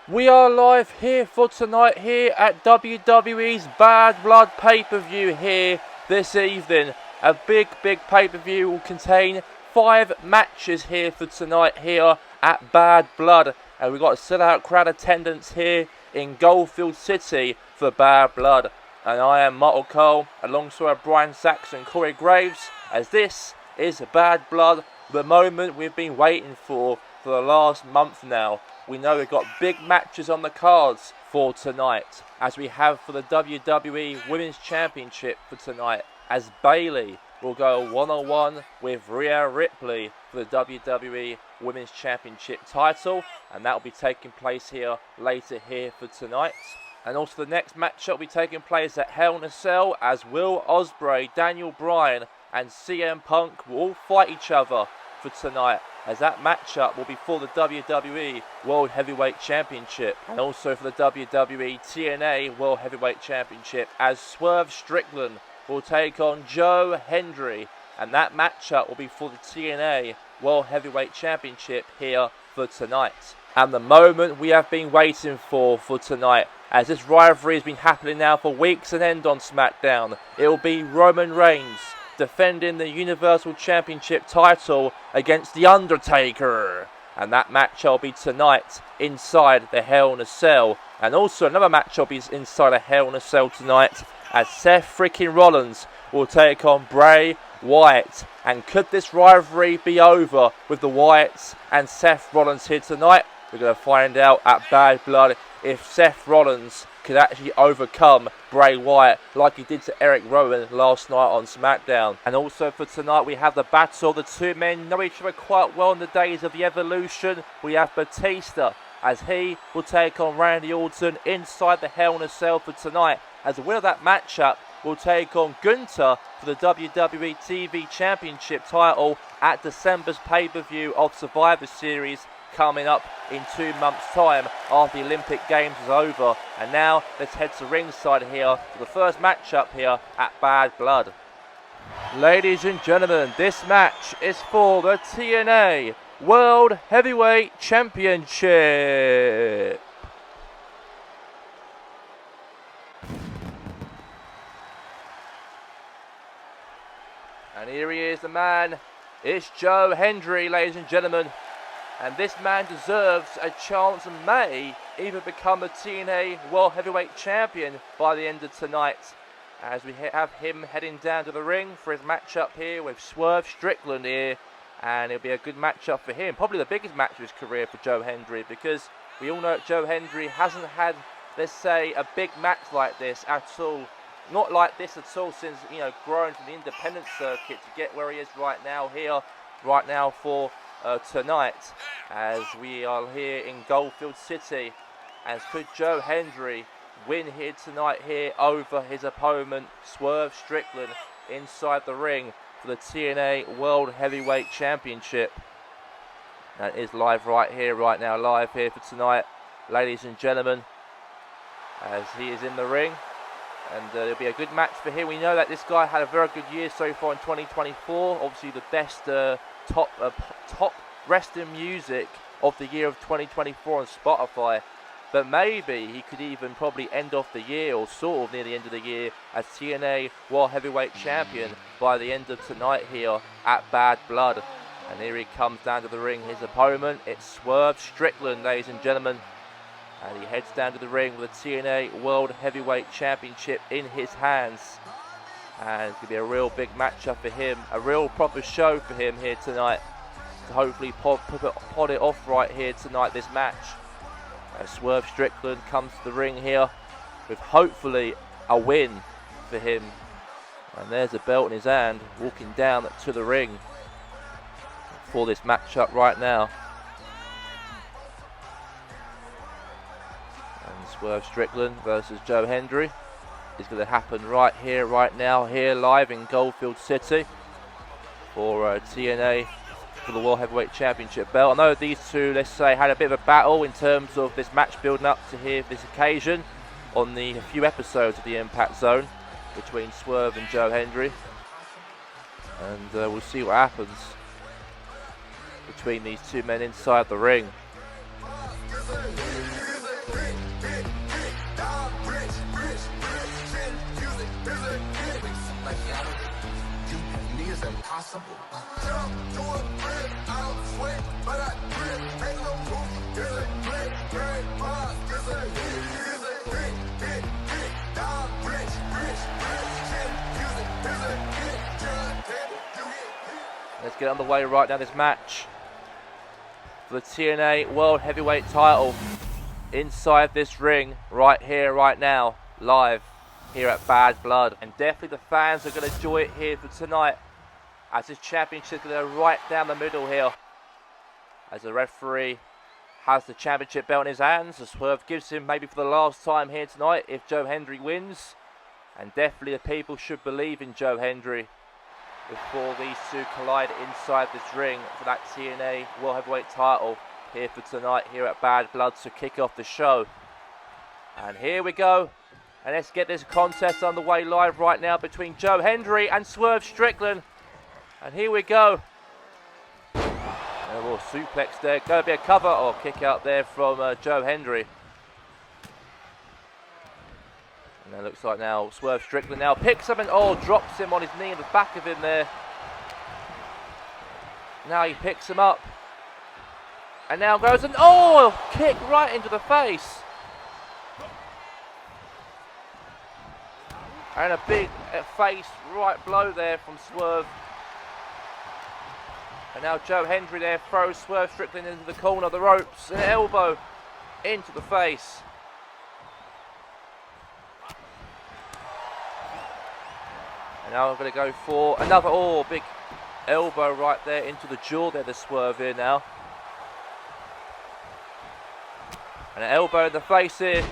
We are live here for tonight here at WWE's Bad Blood pay-per-view here this evening. A big pay-per-view will contain 5 matches here for tonight here at Bad Blood. And we've got a sellout crowd attendance here in Goldfield City for Bad Blood. And I am Martel Cole alongside Brian Saxon and Corey Graves, as this is Bad Blood, the moment we've been waiting for the last month now. We know we've got big matches on the cards for tonight, as we have for the WWE Women's Championship for tonight, as Bayley will go one-on-one with Rhea Ripley for the WWE Women's Championship title, and that will be taking place here later here for tonight. And also the next matchup will be taking place at Hell in a Cell, as Will Ospreay, Daniel Bryan and CM Punk will all fight each other for tonight, as that matchup will be for the WWE World Heavyweight Championship, and also for the WWE TNA World Heavyweight Championship, as Swerve Strickland will take on Joe Hendry, and that matchup will be for the TNA World Heavyweight Championship here for tonight. And the moment we have been waiting for tonight, as this rivalry has been happening now for weeks on end on SmackDown. It will be Roman Reigns defending the Universal Championship title against The Undertaker. And that match will be tonight inside the Hell in a Cell. And also another match will be inside a Hell in a Cell tonight, as Seth freaking Rollins will take on Bray Wyatt. And could this rivalry be over with the Wyatts and Seth Rollins here tonight? We're going to find out at Bad Blood if Seth Rollins could actually overcome Bray Wyatt like he did to Eric Rowan last night on SmackDown. And also for tonight we have the battle. The two men know each other quite well in the days of the Evolution. We have Batista, as he will take on Randy Orton inside the Hell in a Cell for tonight, as the winner of that matchup will take on Gunther for the WWE TV Championship title at December's pay-per-view of Survivor Series, coming up in 2 months' time after the Olympic Games is over. And now let's head to ringside here for the first matchup here at Bad Blood. Ladies and gentlemen, this match is for the TNA World Heavyweight Championship. And here he is, the man. It's Joe Hendry, ladies and gentlemen. And this man deserves a chance and may even become a TNA World Heavyweight Champion by the end of tonight, as we have him heading down to the ring for his matchup here with Swerve Strickland here. And it'll be a good matchup for him, probably the biggest match of his career for Joe Hendry, because we all know that Joe Hendry hasn't had, let's say, a big match like this at all. Not like this at all since, growing from the independent circuit to get where he is right now here, right now for tonight, as we are here in Goldfield City. As could Joe Hendry win here tonight here over his opponent Swerve Strickland inside the ring for the TNA World Heavyweight Championship. That is live right here, right now, live here for tonight, ladies and gentlemen, as he is in the ring. And it'll be a good match for him. We know that this guy had a very good year so far in 2024. Obviously the best top wrestling music of the year of 2024 on Spotify. But maybe he could even probably end off the year, or sort of near the end of the year, as TNA World Heavyweight Champion by the end of tonight here at Bad Blood. And here he comes down to the ring. His opponent, it's Swerve Strickland, ladies and gentlemen. And he heads down to the ring with the TNA World Heavyweight Championship in his hands. And it's going to be a real big matchup for him. A real proper show for him here tonight, to hopefully pod it off right here tonight, this match. As Swerve Strickland comes to the ring here with hopefully a win for him. And there's a belt in his hand, walking down to the ring for this matchup right now. Swerve Strickland versus Joe Hendry is going to happen right here, right now, here live in Goldfield City for TNA for the World Heavyweight Championship belt. I know these two, let's say, had a bit of a battle in terms of this match building up to here this occasion on the few episodes of the Impact Zone between Swerve and Joe Hendry. And we'll see what happens between these two men inside the ring. Let's get underway right now, this match for the TNA World Heavyweight title inside this ring right here, right now, live here at Bad Blood. And definitely the fans are going to enjoy it here for tonight, as this championship is going to go right down the middle here, as the referee has the championship belt in his hands. The swerve gives him maybe for the last time here tonight if Joe Hendry wins, and definitely the people should believe in Joe Hendry before these two collide inside this ring for that TNA World Heavyweight title here for tonight here at Bad Blood to kick off the show. And here we go, and let's get this contest underway live right now between Joe Hendry and Swerve Strickland. And here we go. A little suplex there, going to be a cover or kick out there from Joe Hendry. And it looks like now Swerve Strickland now picks him and drops him on his knee in the back of him there. Now he picks him up. And now goes and kick right into the face. And a big face right blow there from Swerve. And now Joe Hendry there throws Swerve Strickland into the corner of the ropes. An elbow into the face. And now I'm going to go for another big elbow right there into the jaw there, the Swerve here now. And an elbow in the face here.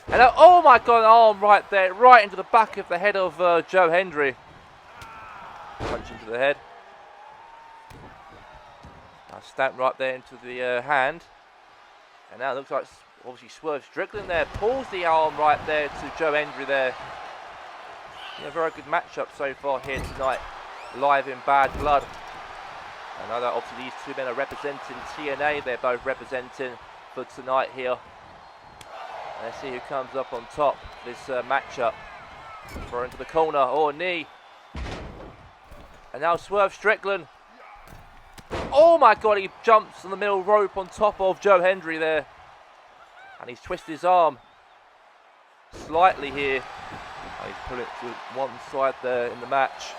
And oh my god, an arm right there, right into the back of the head of Joe Hendry. Punch into the head. Now stamp right there into the hand. And now it looks like obviously Swerve Strickland there pulls the arm right there to Joe Hendry there. Yeah, very good matchup so far here tonight, live in Bad Blood. I know that obviously these two men are representing TNA, they're both representing for tonight here. Let's see who comes up on top this matchup. Throw into the corner, knee. And now Swerve Strickland. Oh my god, he jumps on the middle rope on top of Joe Hendry there. And he's twisted his arm slightly here. And he's put it to one side there in the match.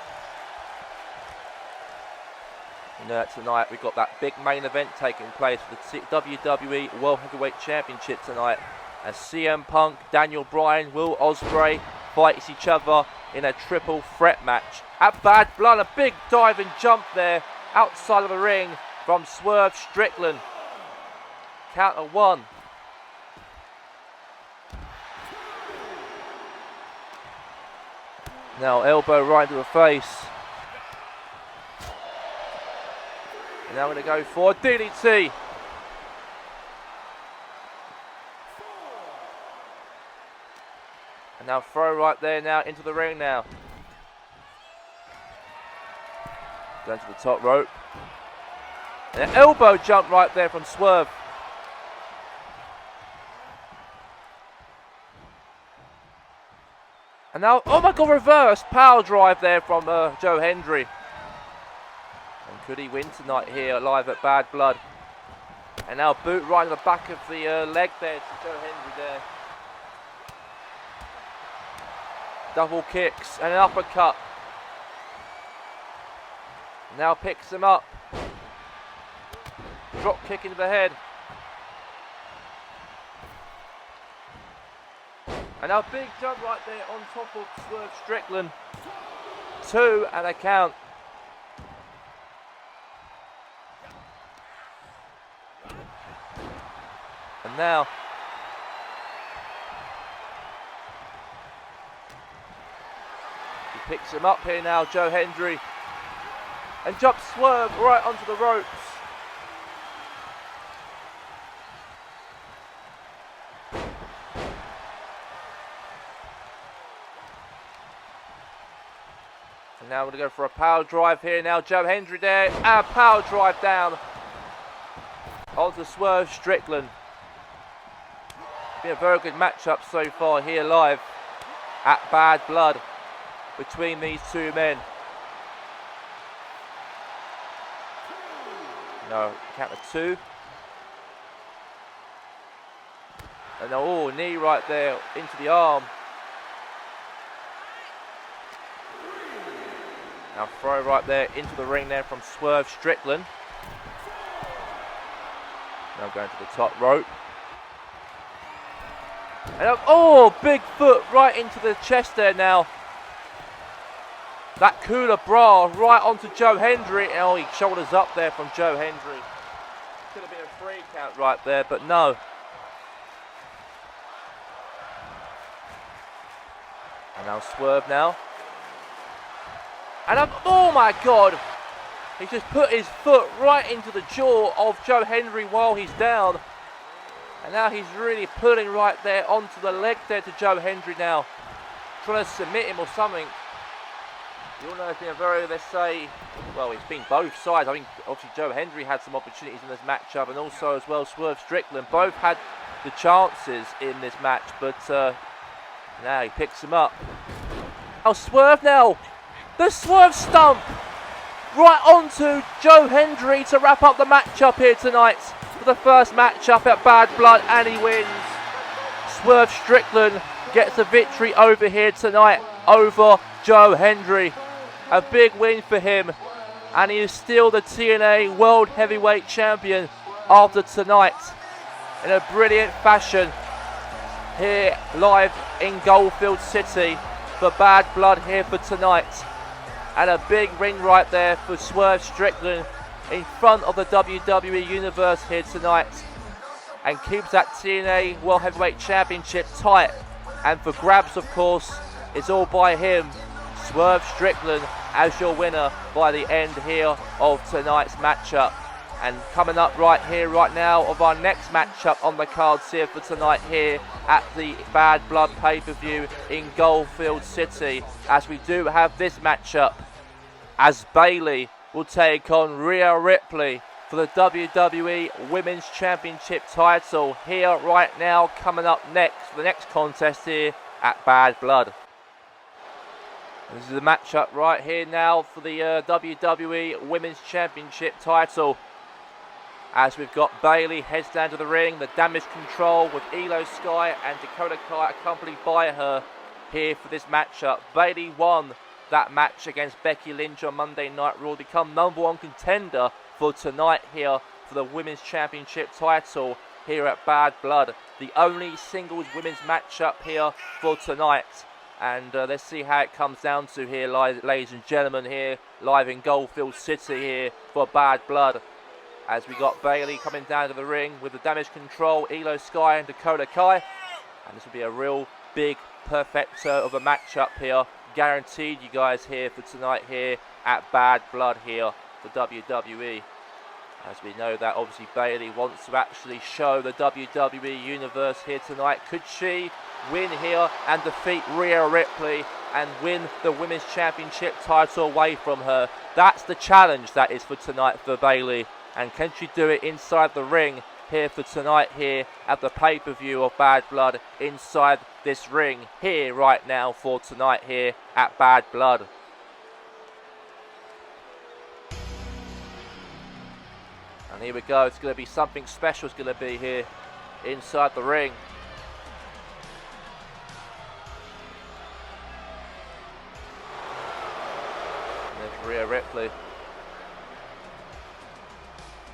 You know, tonight we've got that big main event taking place for the WWE World Heavyweight Championship tonight, as CM Punk, Daniel Bryan, Will Ospreay fights each other in a triple threat match at Bad Blood. A big dive and jump there outside of the ring from Swerve Strickland. Count of 1. Now elbow right into the face. And now we're going to go for DDT. And now throw right there now into the ring now. Down to the top rope. And an elbow jump right there from Swerve. And now, oh my god, reverse power drive there from Joe Hendry. And could he win tonight here live at Bad Blood? And now boot right in the back of the leg there to Joe Hendry there. Double kicks and an uppercut. Now picks him up. Drop kick into the head. And now big jump right there on top of Swerve Strickland. 2 and a count. And now he picks him up here now, Joe Hendry. And jumps Swerve right onto the ropes. And now we're going to go for a power drive here now. Joe Hendry there. And a power drive down onto Swerve Strickland. Been a very good matchup so far here live at Bad Blood. between these two men. No, count of 2. And oh, knee right there into the arm. Now throw right there into the ring there from Swerve Strickland. Now going to the top rope. And oh, big foot right into the chest there now. That coup de bras right onto Joe Hendry. Oh, he shoulders up there from Joe Hendry. Could have been a 3 count right there, but no. And now Swerve now. And oh my God, he just put his foot right into the jaw of Joe Hendry while he's down. And now he's really pulling right there onto the leg there to Joe Hendry now. Trying to submit him or something. You all know it's been a very, let's say, well, it's been both sides. I think obviously Joe Hendry had some opportunities in this matchup, and also as well Swerve Strickland. Both had the chances in this match, but now he picks him up. Now Swerve now. The Swerve stump right onto Joe Hendry to wrap up the matchup here tonight for the first matchup at Bad Blood, and he wins. Swerve Strickland gets a victory over here tonight over Joe Hendry. A big win for him, and he is still the TNA World Heavyweight Champion after tonight in a brilliant fashion here live in Goldfield City for Bad Blood here for tonight. And a big ring right there for Swerve Strickland in front of the WWE Universe here tonight, and keeps that TNA World Heavyweight Championship tight. And for grabs, of course, it's all by him, Swerve Strickland, as your winner by the end here of tonight's matchup. And coming up right here, right now, of our next matchup on the cards here for tonight here at the Bad Blood pay-per-view in Goldfield City, as we do have this matchup, as Bayley will take on Rhea Ripley for the WWE Women's Championship title here right now, coming up next for the next contest here at Bad Blood. This is the matchup right here now for the WWE Women's Championship title, as we've got Bayley heads down to the ring, the Damage Control with Elo Sky and Dakota Kai accompanied by her here for this matchup. Bayley won that match against Becky Lynch on Monday Night Raw, become #1 contender for tonight here for the Women's Championship title here at Bad Blood. The only singles women's matchup here for tonight. And let's see how it comes down to here, ladies and gentlemen, here live in Goldfield City here for Bad Blood. As we got Bayley coming down to the ring with the Damage Control, Elo Sky and Dakota Kai. And this will be a real big perfecto of a matchup here. Guaranteed you guys here for tonight here at Bad Blood here for WWE. As we know that obviously Bayley wants to actually show the WWE Universe here tonight. Could she win here and defeat Rhea Ripley and win the Women's Championship title away from her? That's the challenge that is for tonight for Bayley. And can she do it inside the ring here for tonight here at the pay-per-view of Bad Blood, inside this ring here right now for tonight here at Bad Blood? And here we go, it's going to be something special. It's going to be here inside the ring. And there's Rhea Ripley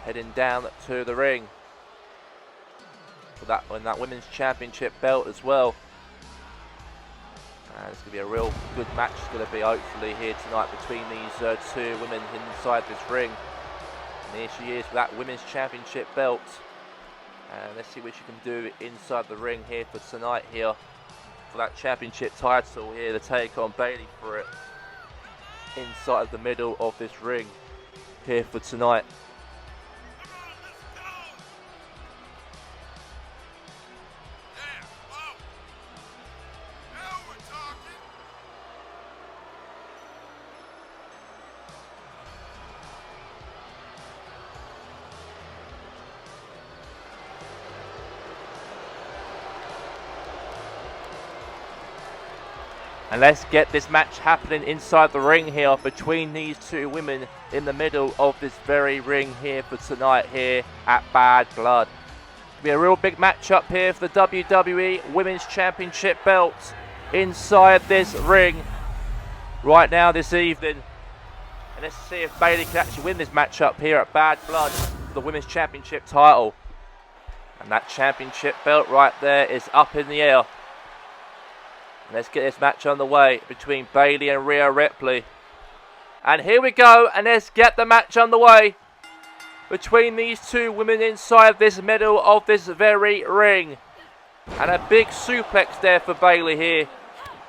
heading down to the ring for that Women's Championship belt as well. And it's going to be a real good match. It's going to be hopefully here tonight between these two women inside this ring. And here she is with that Women's Championship belt. And let's see what she can do inside the ring here for tonight here for that championship title here to take on Bayley for it inside the middle of this ring here for tonight. And let's get this match happening inside the ring here between these two women in the middle of this very ring here for tonight here at Bad Blood. It'll be a real big match up here for the WWE Women's Championship belt inside this ring right now this evening. And let's see if Bayley can actually win this match up here at Bad Blood for the Women's Championship title. And that championship belt right there is up in the air. Let's get this match on the way between Bayley and Rhea Ripley. And here we go, and let's get the match on the way between these two women inside this middle of this very ring. And a big suplex there for Bayley here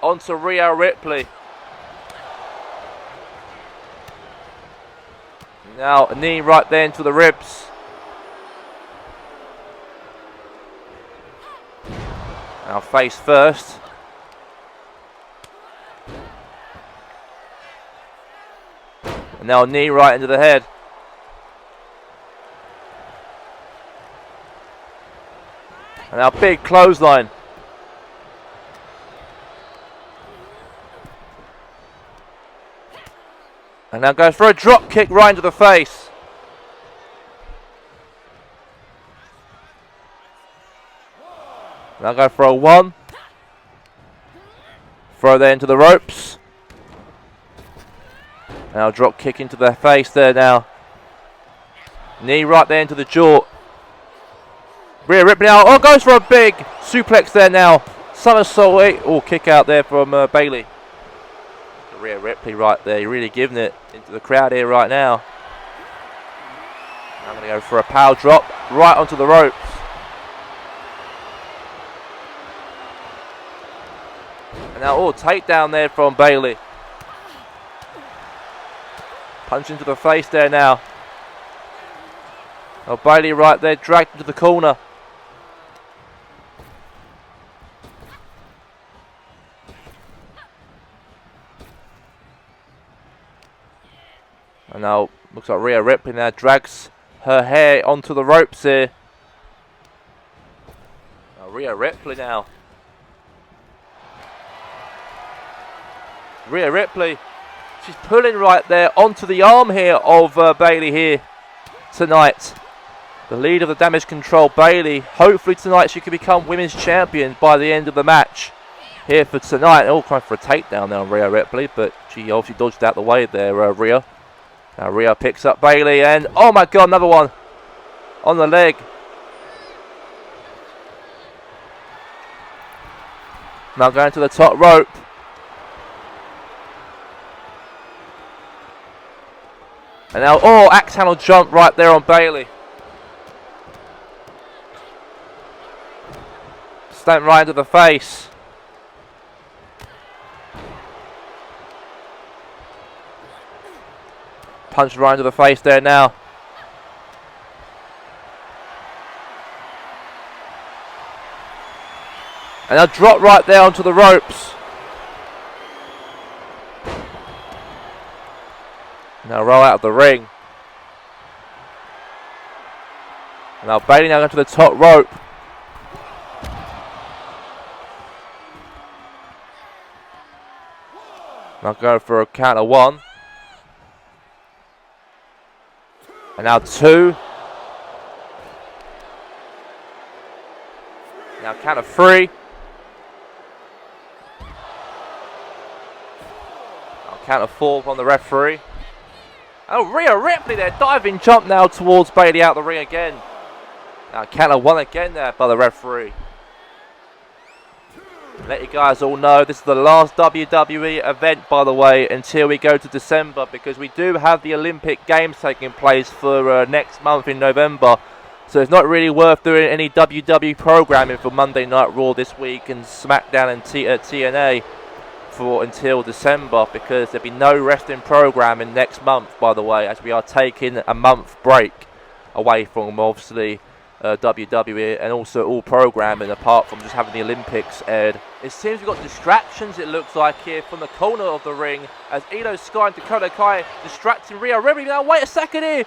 onto Rhea Ripley. Now a knee right there into the ribs. Now face first. And now a knee right into the head. And now big clothesline. And now goes for a drop kick right into the face. Now go for a one. Throw that into the ropes. Now drop kick into the face there now. Knee right there into the jaw. Rhea Ripley now. Oh, goes for a big suplex there now. Somersault. Oh, kick out there from Bayley. Rhea Ripley right there. Really giving it into the crowd here right now. I'm going to go for a power drop right onto the ropes. And now, oh, takedown there from Bayley. Punch into the face there now. Oh, Bayley right there, dragged into the corner. And now, looks like Rhea Ripley now drags her hair onto the ropes here. Now, Rhea Ripley now. Rhea Ripley, she's pulling right there onto the arm here of Bayley here tonight. The lead of the Damage Control, Bayley. Hopefully tonight she can become Women's Champion by the end of the match here for tonight. All trying for a takedown there on Rhea Ripley, but she obviously dodged out the way there, Rhea. Now Rhea picks up Bayley and, oh my God, another one on the leg. Now going to the top rope. And now, oh, axe handle jump right there on Bayley. Stamp right into the face. Punch right into the face there now. And now drop right there onto the ropes. Now roll out of the ring. Now Bayley now going to the top rope. Now go for a count of one. And now two. Now count of three. Now count of four from the referee. Oh, Rhea Ripley there, diving jump now towards Bayley out the ring again. Now count of one again there by the referee. Let you guys all know this is the last WWE event, by the way, until we go to December, because we do have the Olympic Games taking place for next month in November. So it's not really worth doing any WWE programming for Monday Night Raw this week and SmackDown and TNA for until December, because there'll be no wrestling programming next month, by the way, as we are taking a month break away from obviously WWE and also all programming apart from just having the Olympics aired. It seems we've got distractions, it looks like, here from the corner of the ring as Io Sky and Dakota Kai distracting Rhea Ripley. Now wait a second here,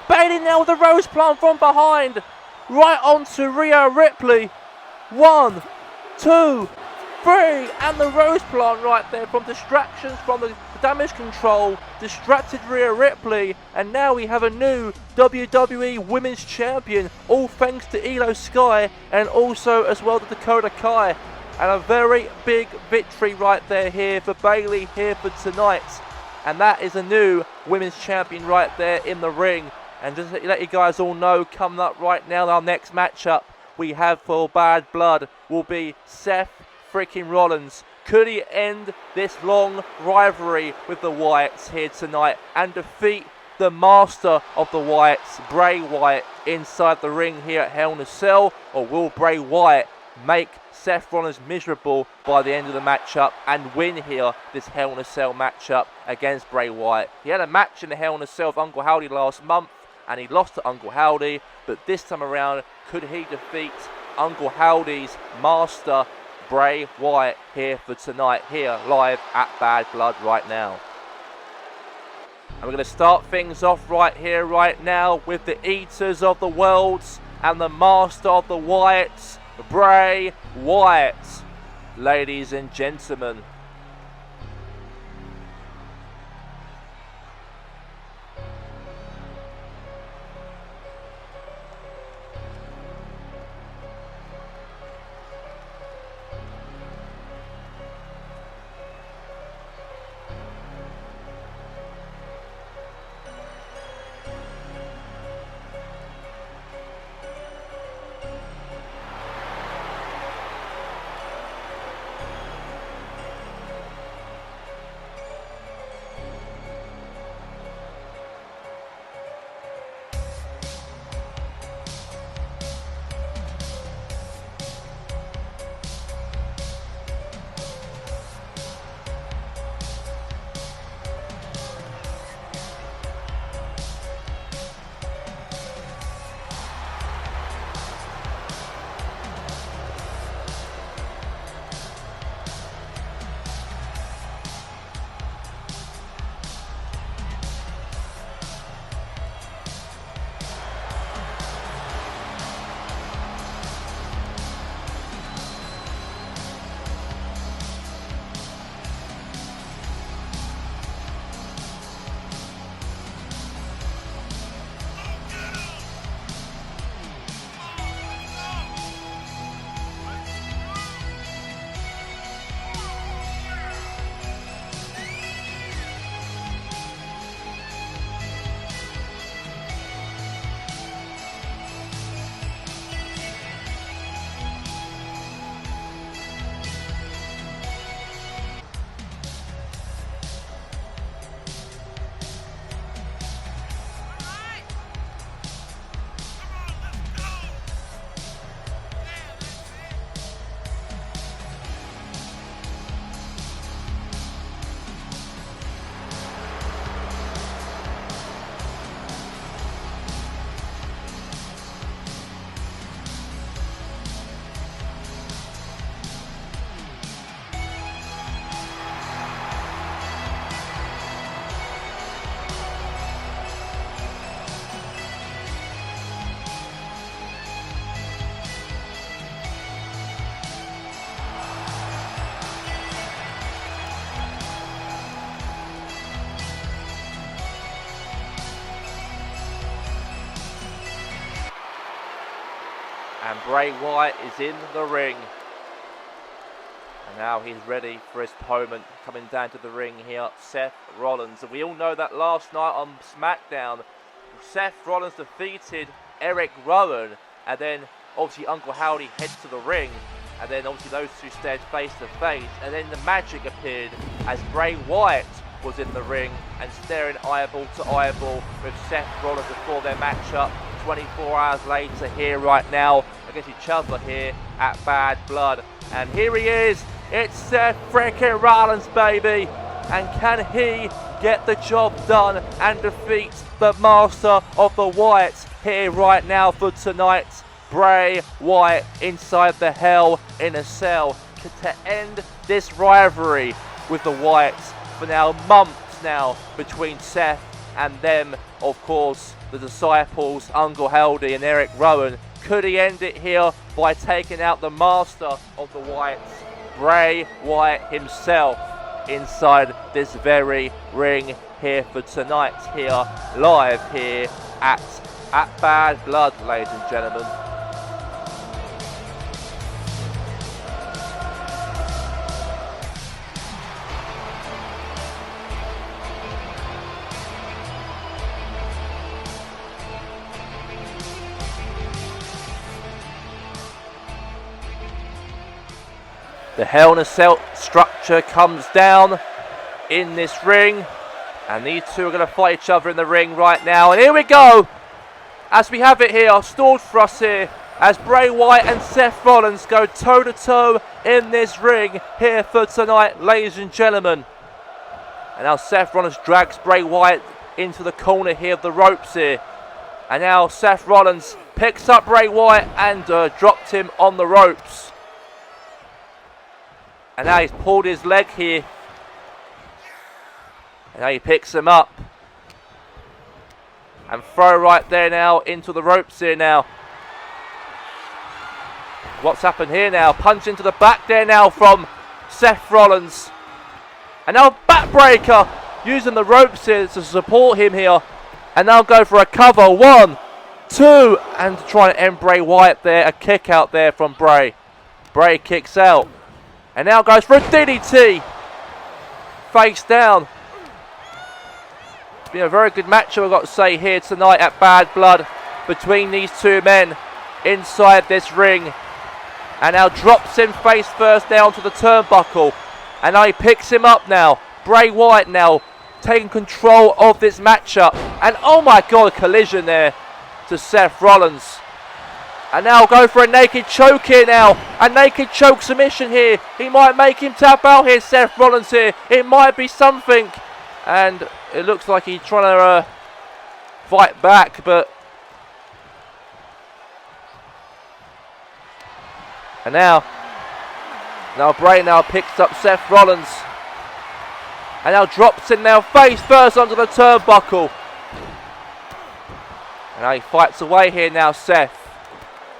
Bayley now with the rose plant from behind right onto Rhea Ripley. 1, 2, 3, and the Rose Plant right there from distractions from the damage control, distracted Rhea Ripley, and now we have a new WWE Women's Champion, all thanks to Io Sky and also as well to Dakota Kai. And a very big victory right there here for Bayley here for tonight. And that is a new Women's Champion right there in the ring. And just to let you guys all know, coming up right now, our next matchup we have for Bad Blood will be Seth freaking Rollins. Could he end this long rivalry with the Wyatts here tonight and defeat the master of the Wyatts, Bray Wyatt, inside the ring here at Hell in a Cell? Or will Bray Wyatt make Seth Rollins miserable by the end of the matchup and win here this Hell in a Cell matchup against Bray Wyatt? He had a match in the Hell in a Cell with Uncle Howdy last month and he lost to Uncle Howdy, but this time around, could he defeat Uncle Howdy's master, Bray Wyatt, here for tonight, here live at Bad Blood right now? And we're going to start things off right here, right now, with the Eaters of the Worlds and the master of the Wyatts, Bray Wyatt, ladies and gentlemen. And Bray Wyatt is in the ring. And now he's ready for his opponent coming down to the ring here, Seth Rollins. And we all know that last night on SmackDown, Seth Rollins defeated Eric Rowan. And then obviously Uncle Howdy heads to the ring. And then obviously those two stared face to face. And then the magic appeared as Bray Wyatt was in the ring and staring eyeball to eyeball with Seth Rollins before their matchup 24 hours later here right now against each other here at Bad Blood. And here he is, it's Seth freaking Rollins, baby. And can he get the job done and defeat the master of the Wyatts here right now for tonight? Bray Wyatt inside the Hell in a Cell to end this rivalry with the Wyatts for now months now between Seth and them, of course, the disciples, Uncle Howdy and Eric Rowan. Could he end it here by taking out the master of the Wyatts, Bray Wyatt himself inside this very ring here for tonight, here live here at Bad Blood, ladies and gentlemen. The Hell in a Cell structure comes down in this ring, and these two are going to fight each other in the ring right now. And here we go, as we have it here, stalled for us here, as Bray Wyatt and Seth Rollins go toe-to-toe in this ring here for tonight, ladies and gentlemen. And now Seth Rollins drags Bray Wyatt into the corner here of the ropes here. And now Seth Rollins picks up Bray Wyatt and dropped him on the ropes. And now he's pulled his leg here. And now he picks him up. And throw right there now into the ropes here now. What's happened here now? Punch into the back there now from Seth Rollins. And now backbreaker, using the ropes here to support him here. And now go for a cover. 1, 2. And trying to end Bray Wyatt there. A kick out there from Bray. Bray kicks out. And now goes for a DDT. Face down. It's been a very good match, I've got to say, here tonight at Bad Blood between these two men inside this ring. And now drops him face first down to the turnbuckle. And now he picks him up now. Bray Wyatt now taking control of this matchup. And oh my God, a collision there to Seth Rollins. And now go for a naked choke here now. A naked choke submission here. He might make him tap out here, Seth Rollins here. It might be something. And it looks like he's trying to fight back, but... And now Bray now picks up Seth Rollins. And now drops him now face first onto the turnbuckle. And now he fights away here now, Seth.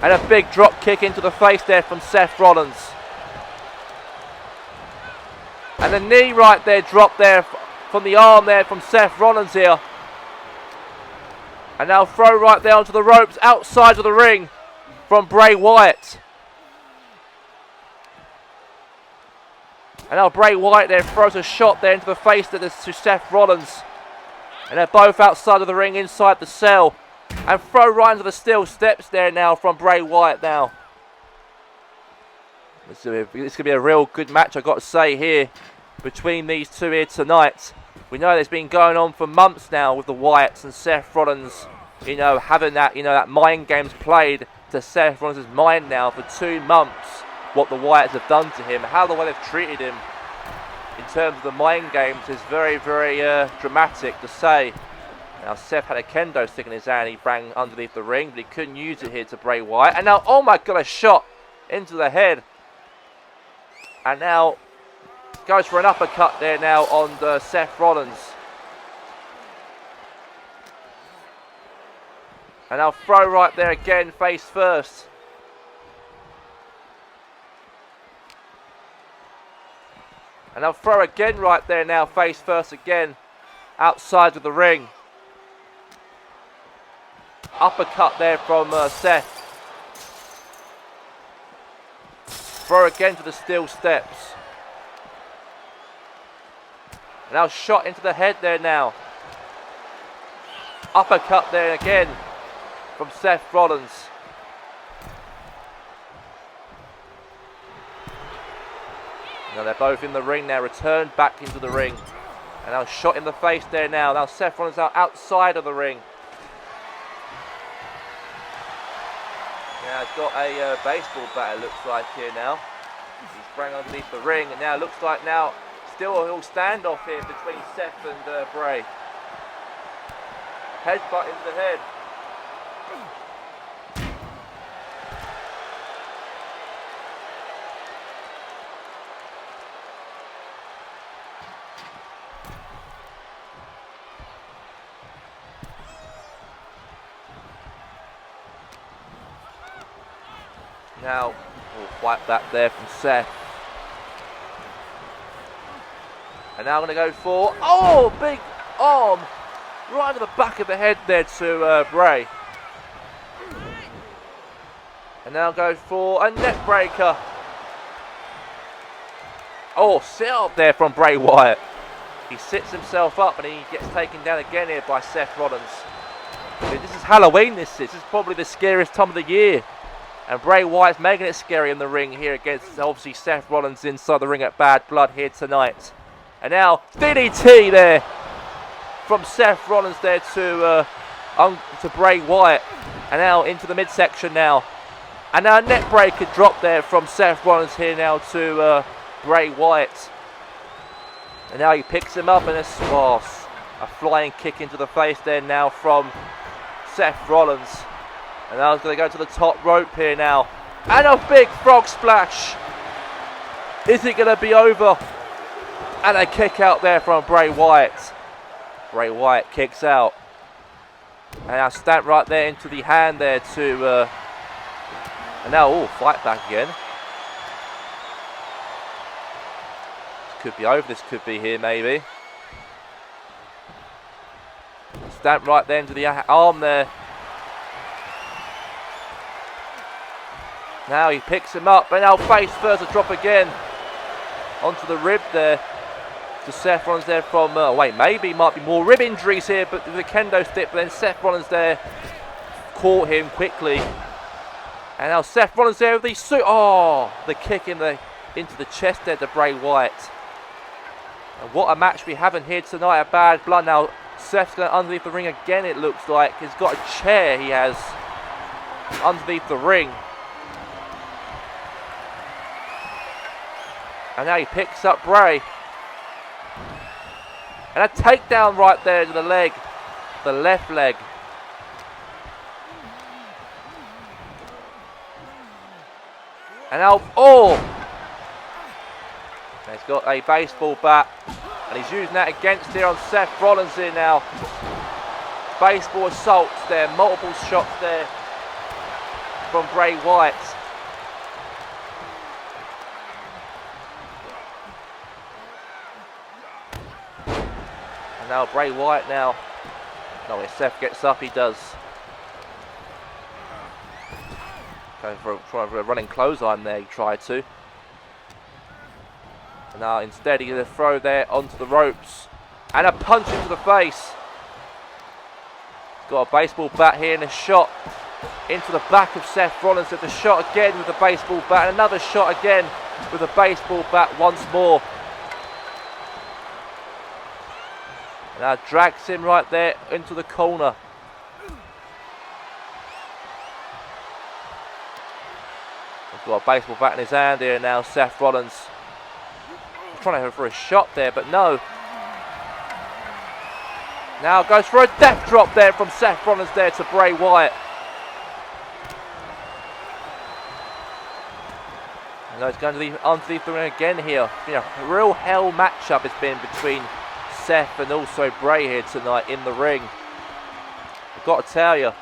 And a big drop kick into the face there from Seth Rollins. And the knee right there, drop there from the arm there from Seth Rollins here. And now throw right there onto the ropes outside of the ring from Bray Wyatt. And now Bray Wyatt there throws a shot there into the face to Seth Rollins. And they're both outside of the ring, inside the cell. And throw right into the steel steps there now from Bray Wyatt now. This is going to be a real good match, I've got to say, here between these two here tonight. We know it's been going on for months now with the Wyatts and Seth Rollins, having that, that mind games played to Seth Rollins' mind now for 2 months. What the Wyatts have done to him, how the way they've treated him in terms of the mind games is very, very dramatic to say. Now Seth had a kendo stick in his hand, he bang underneath the ring, but he couldn't use it here to Bray Wyatt. And now, oh my God, a shot into the head. And now goes for an uppercut there now on Seth Rollins. And now throw right there again, face first. And now throw again right there now, face first again, outside of the ring. Uppercut there from Seth. Throw again to the steel steps. Now shot into the head there now. Uppercut there again from Seth Rollins. Now they're both in the ring now, returned back into the ring. And now shot in the face there now. Now Seth Rollins now outside of the ring. Now he's got a baseball bat, it looks like here now. He sprang underneath the ring, and now it looks like now still a little standoff here between Seth and Bray. Headbutt into the head. Now we'll wipe that there from Seth. And now I'm going to go for, oh, big arm right to the back of the head there to Bray. And now go for a neck breaker. Oh, sit up there from Bray Wyatt. He sits himself up and he gets taken down again here by Seth Rollins. This is Halloween, this is probably the scariest time of the year. And Bray Wyatt's making it scary in the ring here against, obviously, Seth Rollins inside the ring at Bad Blood here tonight. And now, DDT there from Seth Rollins there to Bray Wyatt. And now into the midsection now. And now a neck breaker drop there from Seth Rollins here now to Bray Wyatt. And now he picks him up and a flying kick into the face there now from Seth Rollins. And now he's going to go to the top rope here now. And a big frog splash. Is it going to be over? And a kick out there from Bray Wyatt. Bray Wyatt kicks out. And now stamp right there into the hand there to... and now, fight back again. This could be over. This could be here maybe. Stamp right there into the arm there. Now he picks him up, and now face first, a drop again onto the rib there. To Seth Rollins there from, maybe might be more rib injuries here, but with a kendo stick, but then Seth Rollins there caught him quickly. And now Seth Rollins there with the kick into the chest there to Bray Wyatt. And what a match we have in here tonight at Bad Blood. Now Seth's going underneath the ring again, it looks like. He's got a chair he has underneath the ring. And now he picks up Bray. And a takedown right there to the leg. The left leg. And now, he's got a baseball bat. And he's using that against here on Seth Rollins here now. Baseball assaults there. Multiple shots there from Bray Wyatt. Now Bray Wyatt now. No, if Seth gets up, he does. Going for a running clothesline there, he tried to. And now instead he's going to throw there onto the ropes. And a punch into the face. He's got a baseball bat here and a shot into the back of Seth Rollins. With a shot again with a baseball bat. And another shot again with a baseball bat once more. Now drags him right there into the corner. He's got a baseball bat in his hand here now, Seth Rollins. He's trying to go for a shot there, but no. Now goes for a death drop there from Seth Rollins there to Bray Wyatt. And he's going to leave underneath the ring again here. It's been a real hell matchup it's been between Seth and also Bray here tonight in the ring. I've got to tell you.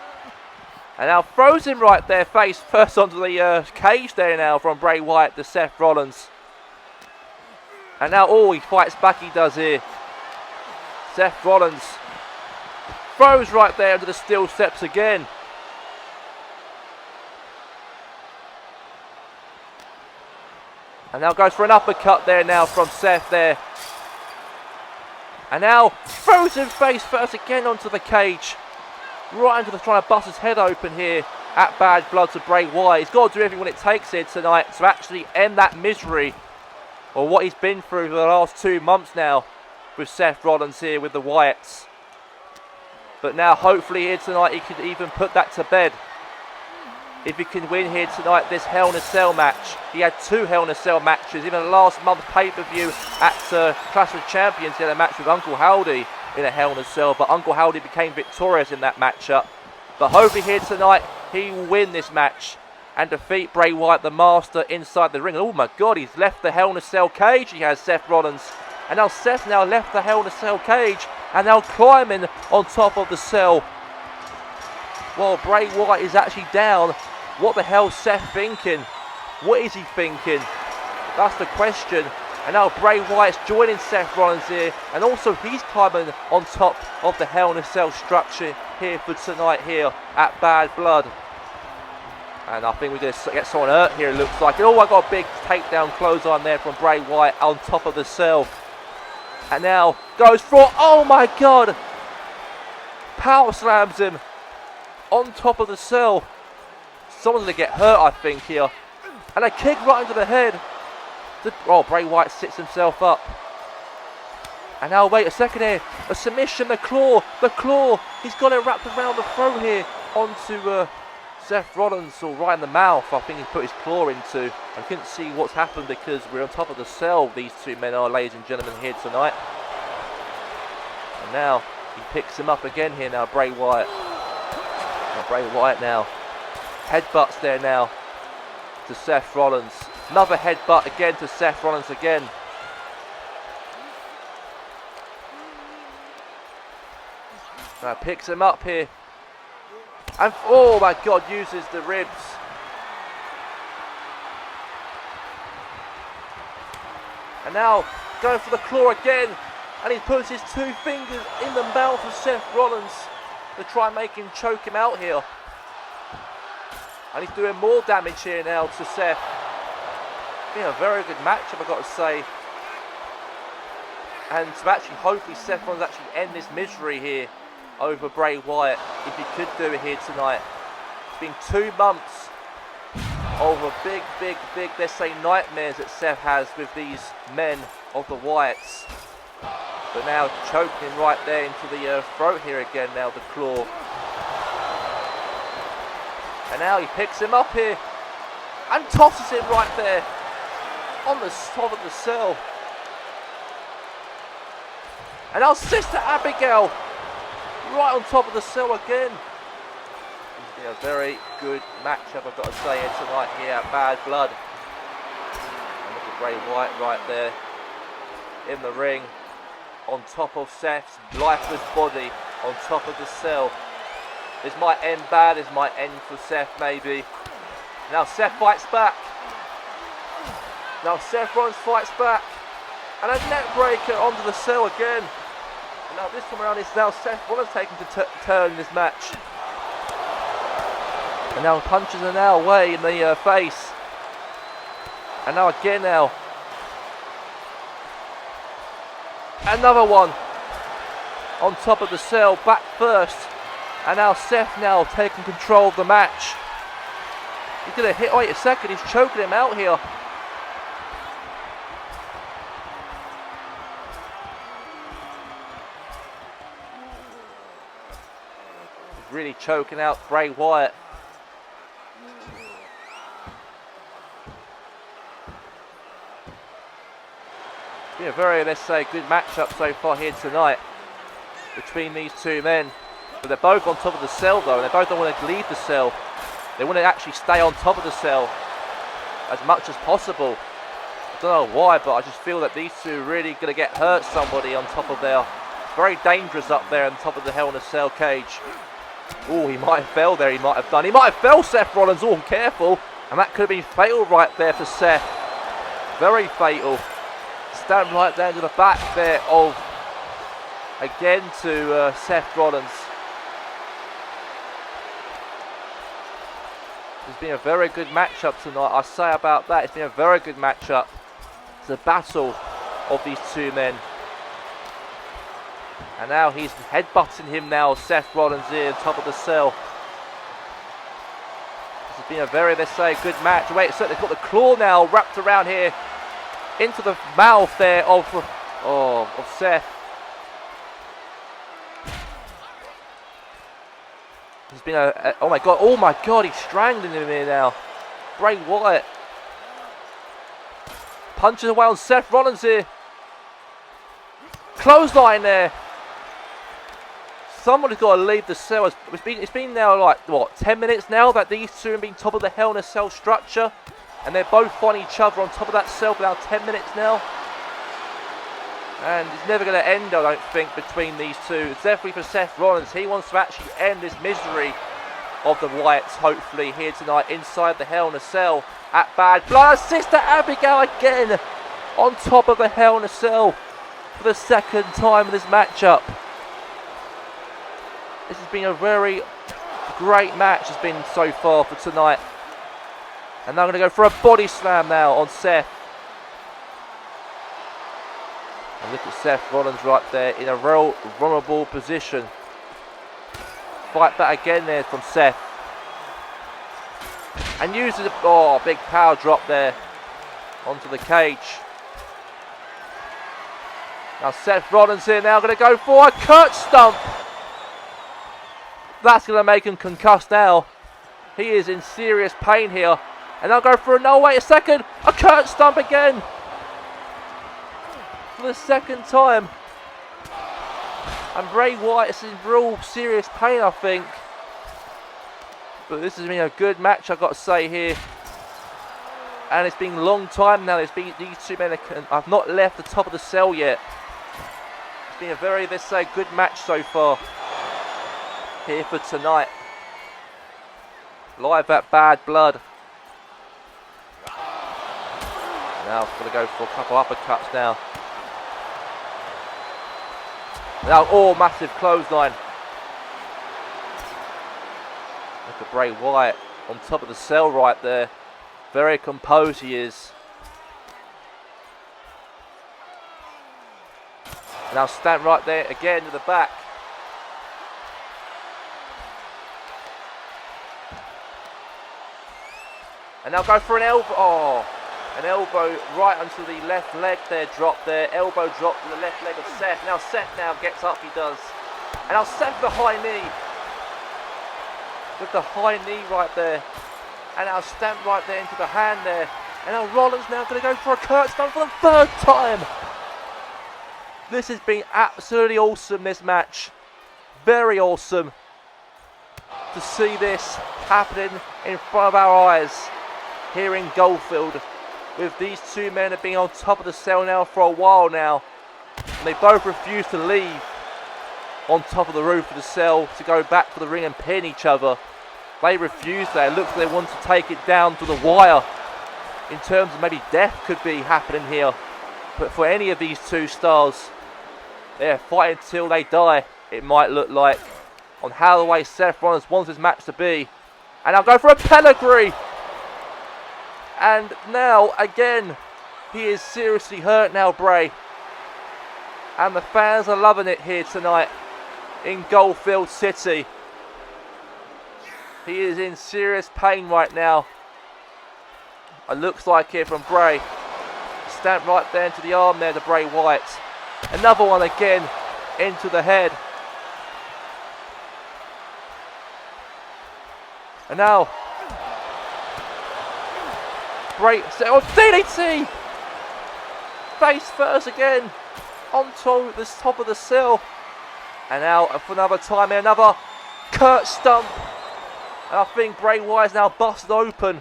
And now throws him right there face first onto the cage there now from Bray Wyatt to Seth Rollins. And now, he fights back, he does here. Seth Rollins throws right there into the steel steps again. And now goes for an uppercut there now from Seth there. And now throws him face first again onto the cage. Right into trying to bust his head open here at Bad Blood to Bray Wyatt. He's got to do everything what it takes here tonight to actually end that misery, or what he's been through for the last 2 months now with Seth Rollins here with the Wyatts. But now hopefully here tonight he could even put that to bed. If he can win here tonight this Hell in a Cell match. He had 2 Hell in a Cell matches. Even the last month pay-per-view at Clash of Champions, he had a match with Uncle Howdy in a Hell in a Cell. But Uncle Howdy became victorious in that matchup. But hopefully here tonight he will win this match and defeat Bray Wyatt, the Master, inside the ring. And oh my God, he's left the Hell in a Cell cage. He has Seth Rollins. And now Seth now left the Hell in a Cell cage and now climbing on top of the cell. While Bray Wyatt is actually down. What the hell's Seth thinking? What is he thinking? That's the question. And now Bray Wyatt's joining Seth Rollins here, and also he's climbing on top of the Hell in a Cell structure here for tonight here at Bad Blood. And I think we're going to get someone hurt here, it looks like. Oh, I got a big takedown clothesline there from Bray Wyatt on top of the cell. And now goes for, oh my God! Power slams him on top of the cell. Someone's going to get hurt, I think, here. And a kick right into the head. Oh, Bray Wyatt sits himself up. And now, wait a second here. A submission, the claw. He's got it wrapped around the throat here onto Seth Rollins, or right in the mouth. I think he put his claw into. I couldn't see what's happened because we're on top of the cell. These two men are, ladies and gentlemen, here tonight. And now he picks him up again here now, Bray Wyatt. Bray Wyatt now. Headbutts there now to Seth Rollins. Another headbutt again to Seth Rollins again. Now picks him up here. And oh my God, uses the ribs. And now going for the claw again. And he puts his two fingers in the mouth of Seth Rollins to try and make him choke him out here. And he's doing more damage here now to Seth. A very good matchup, I've got to say. And to actually hopefully Seth Rollins actually end this misery here over Bray Wyatt, if he could do it here tonight. It's been 2 months of a big, let's say, nightmares that Seth has with these men of the Wyatts. But now choking him right there into the throat here again now, the claw. And now he picks him up here and tosses him right there on the top of the cell. And now Sister Abigail right on top of the cell again. It's been a very good matchup, I've got to say, here tonight here at Bad Blood. And look at Bray Wyatt right there in the ring on top of Seth's lifeless body on top of the cell. This might end bad, this might end for Seth maybe. Now Seth fights back. Now Seth Rollins fights back. And a neck breaker onto the cell again. And now this time around it's now Seth Rollins taking to turn in this match. And now punches are now away in the face. And now again now. Another one on top of the cell, back first. And now Seth now taking control of the match. He's going to hit, wait a second, he's choking him out here. He's really choking out Bray Wyatt. Yeah, very, let's say, good matchup so far here tonight between these two men. But they're both on top of the cell though, and they both don't want to leave the cell. They want to actually stay on top of the cell as much as possible. I don't know why, but I just feel that these two are really going to get hurt somebody on top of there. Very dangerous up there on top of the Hell in a Cell cage. Oh, he might have fell there, he might have done. He might have fell, Seth Rollins, oh, careful. And that could have been fatal right there for Seth. Very fatal. Stand right down to the back there of, again, to Seth Rollins. It's been a very good matchup tonight. I say about that, it's been a very good matchup. It's a battle of these two men. And now he's headbutting him now, Seth Rollins here on top of the cell. This has been a very, let's say, good match. Wait, so they've got the claw now wrapped around here into the mouth there of Seth. There's been oh my god, he's strangling him here now. Bray Wyatt punches away on Seth Rollins here. Clothesline there. Somebody's got to leave the cell. It's been now like, what, 10 minutes now that these two have been top of the Hell in a Cell structure. And they're both fighting each other on top of that cell for now 10 minutes now. And it's never going to end, I don't think, between these two. It's definitely for Seth Rollins. He wants to actually end this misery of the Wyatts, hopefully, here tonight inside the Hell in a Cell at Bad Blood. Sister Abigail again on top of the Hell in a Cell for the second time in this matchup. This has been a very great match has been so far for tonight. And they're going to go for a body slam now on Seth. And look at Seth Rollins right there in a real vulnerable position. Fight that again there from Seth. And uses a big power drop there onto the cage. Now Seth Rollins here now going to go for a Kurt Stomp. That's going to make him concussed now. He is in serious pain here. And I'll go for no, wait a second. A Kurt Stomp again. For the second time. And Bray Wyatt is in real serious pain, I think. But this has been a good match, I've got to say here. And it's been a long time now. These two men have not left the top of the cell yet. It's been a very, let's say, good match so far here for tonight. Live at Bad Blood. Now I'm going to go for a couple uppercuts now. Now, massive clothesline. Look at Bray Wyatt on top of the cell right there. Very composed he is. Now stand right there again to the back. And now go for an elbow. An elbow right onto the left leg there, drop there. Elbow drop to the left leg of Seth. Now Seth now gets up, he does. And now Seth the high knee. With the high knee right there. And now stamp right there into the hand there. And now Rollins now going to go for a Kurt Stomp for the third time. This has been absolutely awesome, this match. Very awesome to see this happening in front of our eyes here in Goldfield. With these two men have been on top of the cell now for a while now. And they both refuse to leave on top of the roof of the cell to go back to the ring and pin each other. They refuse that. It looks like they want to take it down to the wire. In terms of maybe death could be happening here. But for any of these two stars, they're fighting till they die, it might look like. On how the way Seth Rollins wants his match to be. And I'll go for a pedigree. And now, again, he is seriously hurt now, Bray. And the fans are loving it here tonight in Goldfield City. He is in serious pain right now. It looks like here from Bray. Stamp right there into the arm there to Bray Wyatt. Another one again into the head. And now Bray, DDT! Face first again onto the top of the cell. And now for another time here, another Kurt Stomp. And I think Bray Wyatt is now busted open.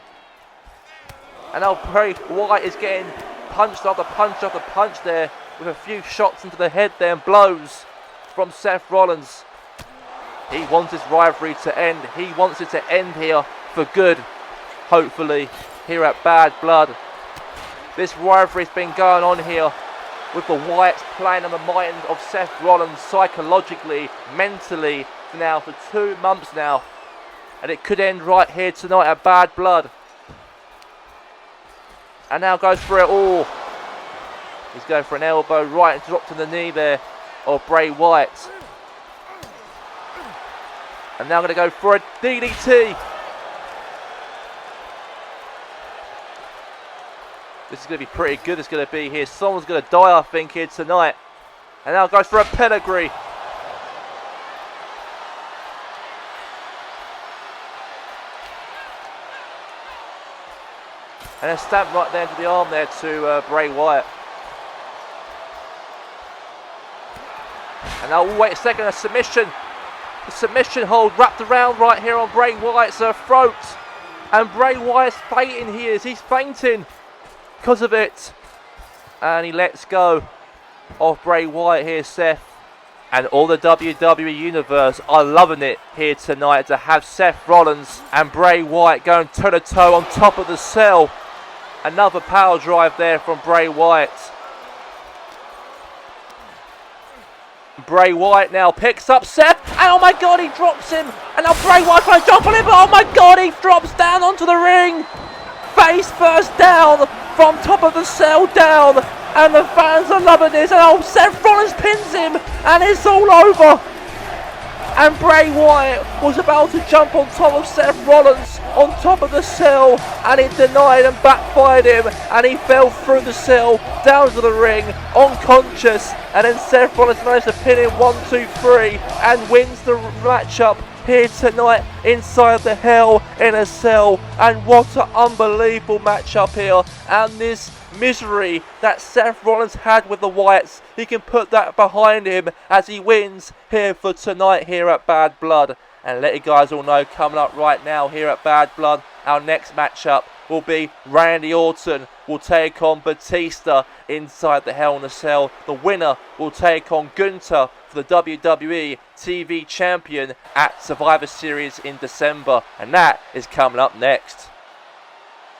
And now Bray Wyatt is getting punched after punch after punch there, with a few shots into the head there and blows from Seth Rollins. He wants his rivalry to end. He wants it to end here for good, hopefully, here at Bad Blood. This rivalry's been going on here with the Wyatts playing on the mind of Seth Rollins psychologically, mentally now for 2 months now. And it could end right here tonight at Bad Blood. And now goes for it all. He's going for an elbow right and drop to the knee there of Bray Wyatt. And now going to go for a DDT. This is going to be pretty good. It's going to be here. Someone's going to die, I think, here tonight. And now goes for a pedigree. And a stamp right there into the arm there to Bray Wyatt. And now, wait a second, a submission. The submission hold wrapped around right here on Bray Wyatt's throat. And Bray Wyatt's fainting here. He's fainting because of it. And he lets go of Bray Wyatt here, Seth. And all the WWE Universe are loving it here tonight to have Seth Rollins and Bray Wyatt going toe-to-toe on top of the cell Another power drive there from Bray Wyatt. Bray Wyatt now picks up Seth, and oh my god, he drops him. And now Bray Wyatt tries to jump on him, but oh my god, he drops down onto the ring. Face first down from top of the cell down, and the fans are loving this. And oh, Seth Rollins pins him, and it's all over. And Bray Wyatt was about to jump on top of Seth Rollins on top of the cell, and it denied and backfired him, and he fell through the cell down to the ring unconscious, and then Seth Rollins managed to pin him 1, 2, 3 and wins the matchup here tonight inside the Hell in a Cell. And what an unbelievable matchup here, and this misery that Seth Rollins had with the Wyatts, he can put that behind him as he wins here for tonight here at Bad Blood. And let you guys all know, coming up right now here at Bad Blood, our next matchup will be Randy Orton will take on Batista inside the Hell in a Cell. The winner will take on Gunther for the WWE TV Champion at Survivor Series in December. And that is coming up next.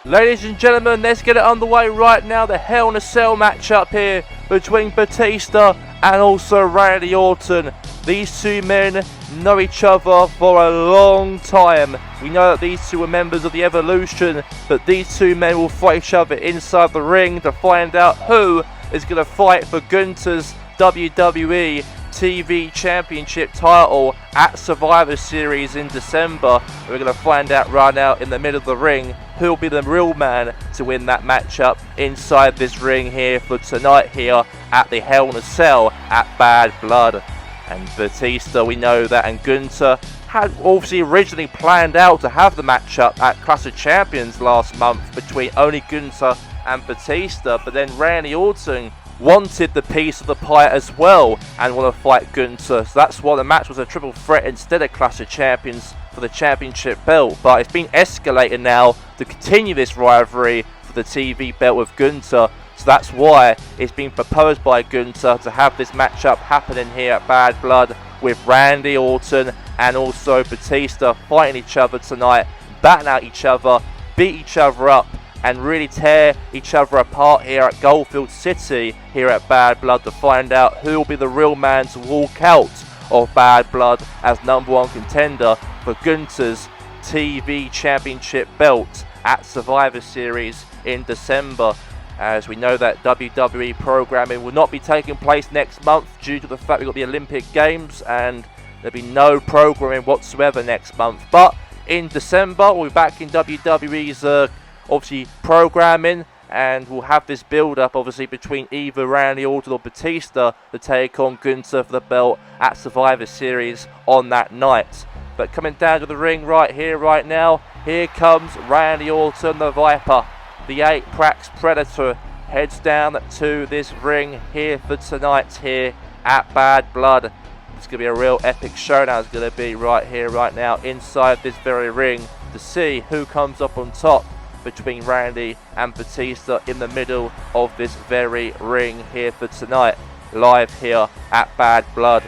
Ladies and gentlemen, let's get it underway right now. The Hell in a Cell matchup here between Batista and also Randy Orton. These two men know each other for a long time. We know that these two are members of the Evolution, but these two men will fight each other inside the ring to find out who is going to fight for Gunther's WWE TV Championship title at Survivor Series in December. We're going to find out right now in the middle of the ring who will be the real man to win that matchup inside this ring here for tonight here at the Hell in a Cell at Bad Blood. And Batista, we know that, and Gunther had obviously originally planned out to have the matchup at Clash of Champions last month between only Gunther and Batista, but then Randy Orton wanted the piece of the pie as well and want to fight Gunther. So that's why the match was a triple threat instead of Clash of Champions for the championship belt. But it's been escalated now to continue this rivalry for the TV belt with Gunther. So that's why it's been proposed by Gunther to have this matchup happening here at Bad Blood with Randy Orton and also Batista fighting each other tonight, batting out each other, beat each other up, and really tear each other apart here at Goldfield City here at Bad Blood to find out who will be the real man to walk out of Bad Blood as #1 contender for Gunther's TV Championship belt at Survivor Series in December. As we know that WWE programming will not be taking place next month due to the fact we've got the Olympic Games, and there'll be no programming whatsoever next month. But in December, we'll be back in WWE's obviously programming, and we'll have this build-up obviously between either Randy Orton or Batista to take on Gunther for the belt at Survivor Series on that night. But coming down to the ring right here, right now, here comes Randy Orton, the Viper. The 8-Prax Predator heads down to this ring here for tonight here at Bad Blood. It's going to be a real epic showdown. It's going to be right here, right now, inside this very ring to see who comes up on top between Randy and Batista in the middle of this very ring here for tonight. Live here at Bad Blood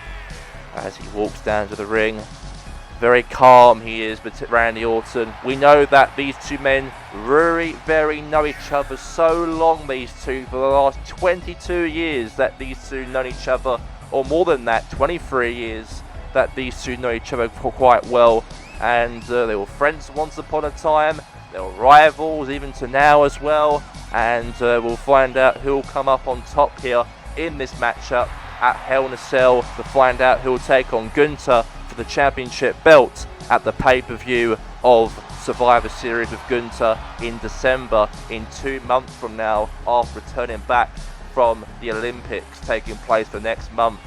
as he walks down to the ring. Very calm he is, but Randy Orton. We know that these two men very know each other so long, these two, for the last 22 years that these two know each other, or more than that, 23 years that these two know each other quite well. And they were friends once upon a time, they were rivals even to now as well, and we'll find out who will come up on top here in this matchup at Hell in a Cell to find out who will take on Gunther for the championship belt at the pay-per-view of Survivor Series with Gunther in December, in 2 months from now, after returning back from the Olympics taking place for next month.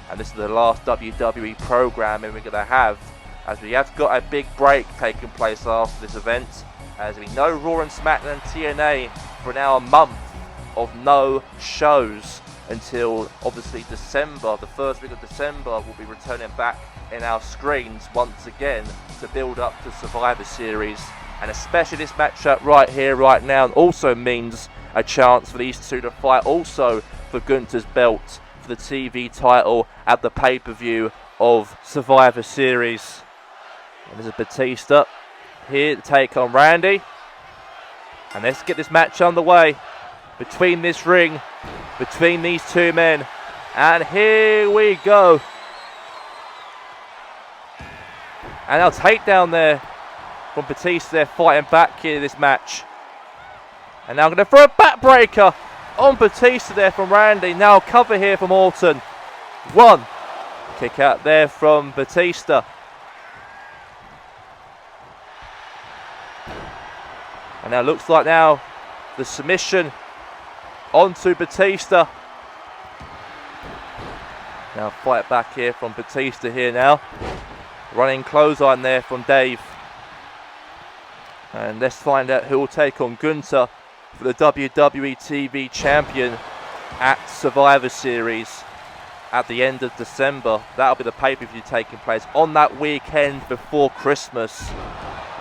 And this is the last WWE programming we're going to have, as we have got a big break taking place after this event, as we know Raw and SmackDown and TNA for now a month of no shows until obviously December. The first week of December will be returning back in our screens once again to build up to Survivor Series, and especially this matchup right here, right now, also means a chance for these two to fight also for Gunther's belt for the TV title at the pay-per-view of Survivor Series. And there's a Batista here to take on Randy. And let's get this match underway between this ring, between these two men. And here we go. And now takedown there from Batista there, fighting back here in this match. And now going to throw a backbreaker on Batista there from Randy. Now cover here from Orton. One. Kick out there from Batista. And now looks like now the submission onto Batista. Now fight back here from Batista here now. Running clothesline there from Dave. And let's find out who will take on Gunther for the WWE TV Champion at Survivor Series at the end of December. That'll be the pay-per-view taking place on that weekend before Christmas.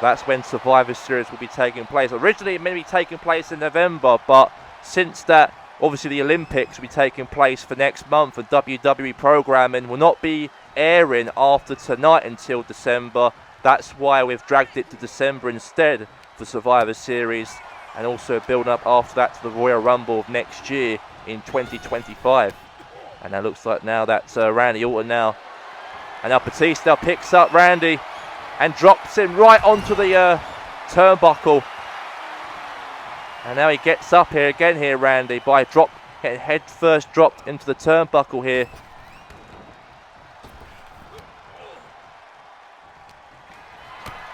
That's when Survivor Series will be taking place. Originally it may be taking place in November, but since that, obviously the Olympics will be taking place for next month, and WWE programming will not be airing after tonight until December. That's why we've dragged it to December instead for Survivor Series, and also build up after that to the Royal Rumble of next year in 2025. And that looks like now that's Randy Orton now. And now Batista picks up Randy and drops him right onto the turnbuckle. And now he gets up here again here, Randy, by getting head first dropped into the turnbuckle here.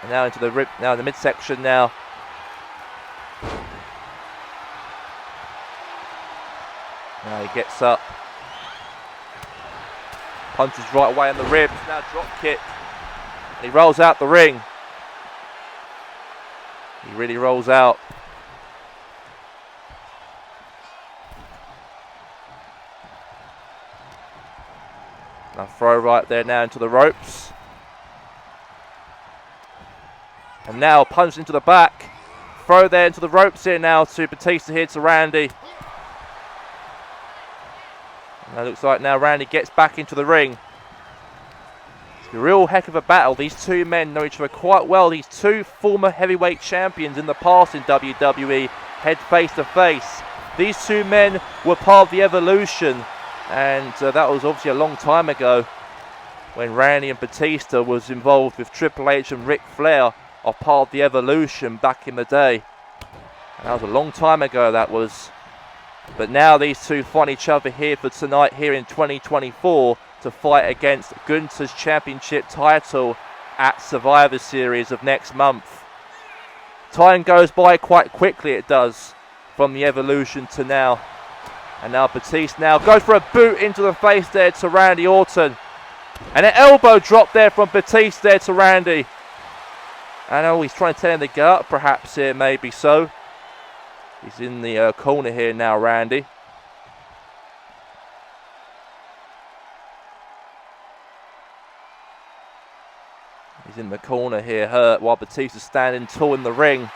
And now into the rib, now in the midsection now. Now he gets up. Punches right away in the ribs, now drop kick. And he rolls out the ring. He really rolls out. Now throw right there now into the ropes. And now punch into the back. Throw there into the ropes here now to Batista here to Randy. And it looks like now Randy gets back into the ring. It's a real heck of a battle. These two men know each other quite well. These two former heavyweight champions in the past in WWE head face to face. These two men were part of the Evolution. And that was obviously a long time ago when Randy and Batista was involved with Triple H and Ric Flair, are part of the Evolution back in the day. And that was a long time ago, that was. But now these two find each other here for tonight here in 2024 to fight against Gunther's championship title at Survivor Series of next month. Time goes by quite quickly, it does, from the Evolution to now. And now Batista now goes for a boot into the face there to Randy Orton. And an elbow drop there from Batista there to Randy. And oh, he's trying to tell him to get up perhaps here, maybe so. He's in the corner here now, Randy. He's in the corner here, hurt, while Batista's standing tall in the ring.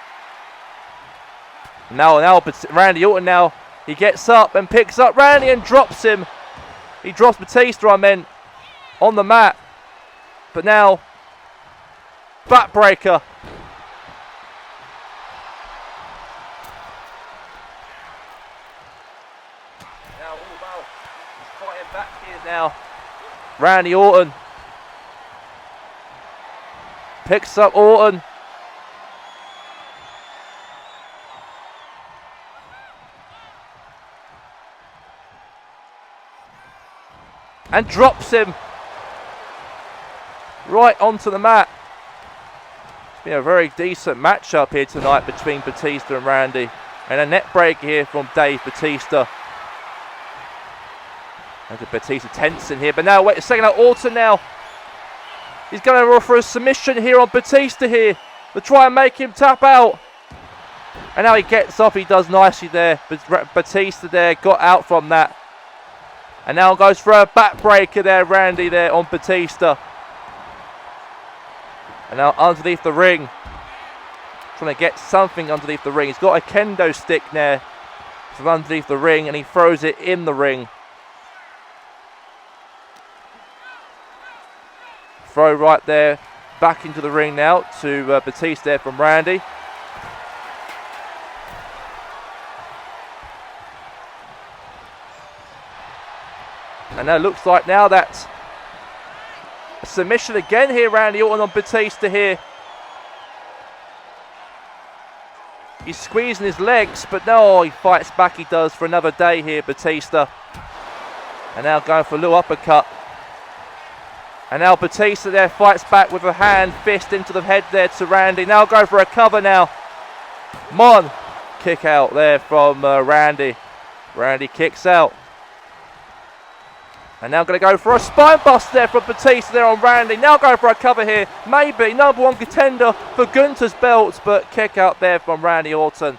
Now Randy Orton now, he gets up and picks up Randy and drops him. He drops Batista, on the mat. But now, backbreaker. Now, he's fighting back here now. Randy Orton picks up Orton. And drops him right onto the mat. It's been a very decent matchup here tonight between Batista and Randy. And a net break here from Dave Batista. Look at Batista tensing here. But now, wait a second. Now Orton now. He's going to offer a submission here on Batista here to try and make him tap out. And now he gets off. He does nicely there. Batista there got out from that. And now goes for a backbreaker there, Randy there on Batista. And now underneath the ring. Trying to get something underneath the ring. He's got a kendo stick there from underneath the ring and he throws it in the ring. Throw right there, back into the ring now to Batista there from Randy. And now it looks like now that's a submission again here, Randy Orton on Batista here. He's squeezing his legs, but no, he fights back, he does, for another day here, Batista. And now going for a little uppercut. And now Batista there fights back with a hand, fist into the head there to Randy. Now going for a cover now. Mon, kick out there from Randy. Randy kicks out. And now going to go for a spine bust there from Batista there on Randy. Now going for a cover here. Maybe #1 contender for Gunther's belt, but kick out there from Randy Orton.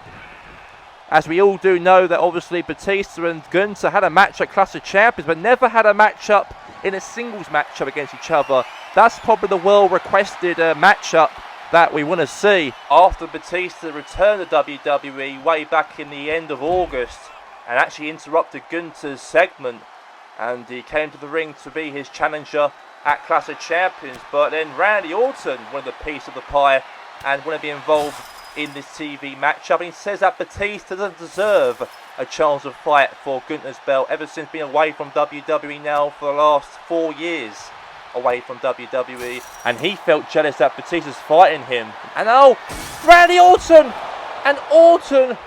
As we all do know that obviously Batista and Gunther had a match at Clash of Champions, but never had a matchup in a singles matchup against each other. That's probably the well-requested matchup that we want to see. After Batista returned to WWE way back in the end of August and actually interrupted Gunther's segment, and he came to the ring to be his challenger at Clash of Champions. But then Randy Orton wanted a piece of the pie and wanted to be involved in this TV matchup. And he says that Batista doesn't deserve a chance to fight for Gunther's belt ever since being away from WWE now for the last 4 years away from WWE. And he felt jealous that Batista's fighting him. And now Randy Orton! And Orton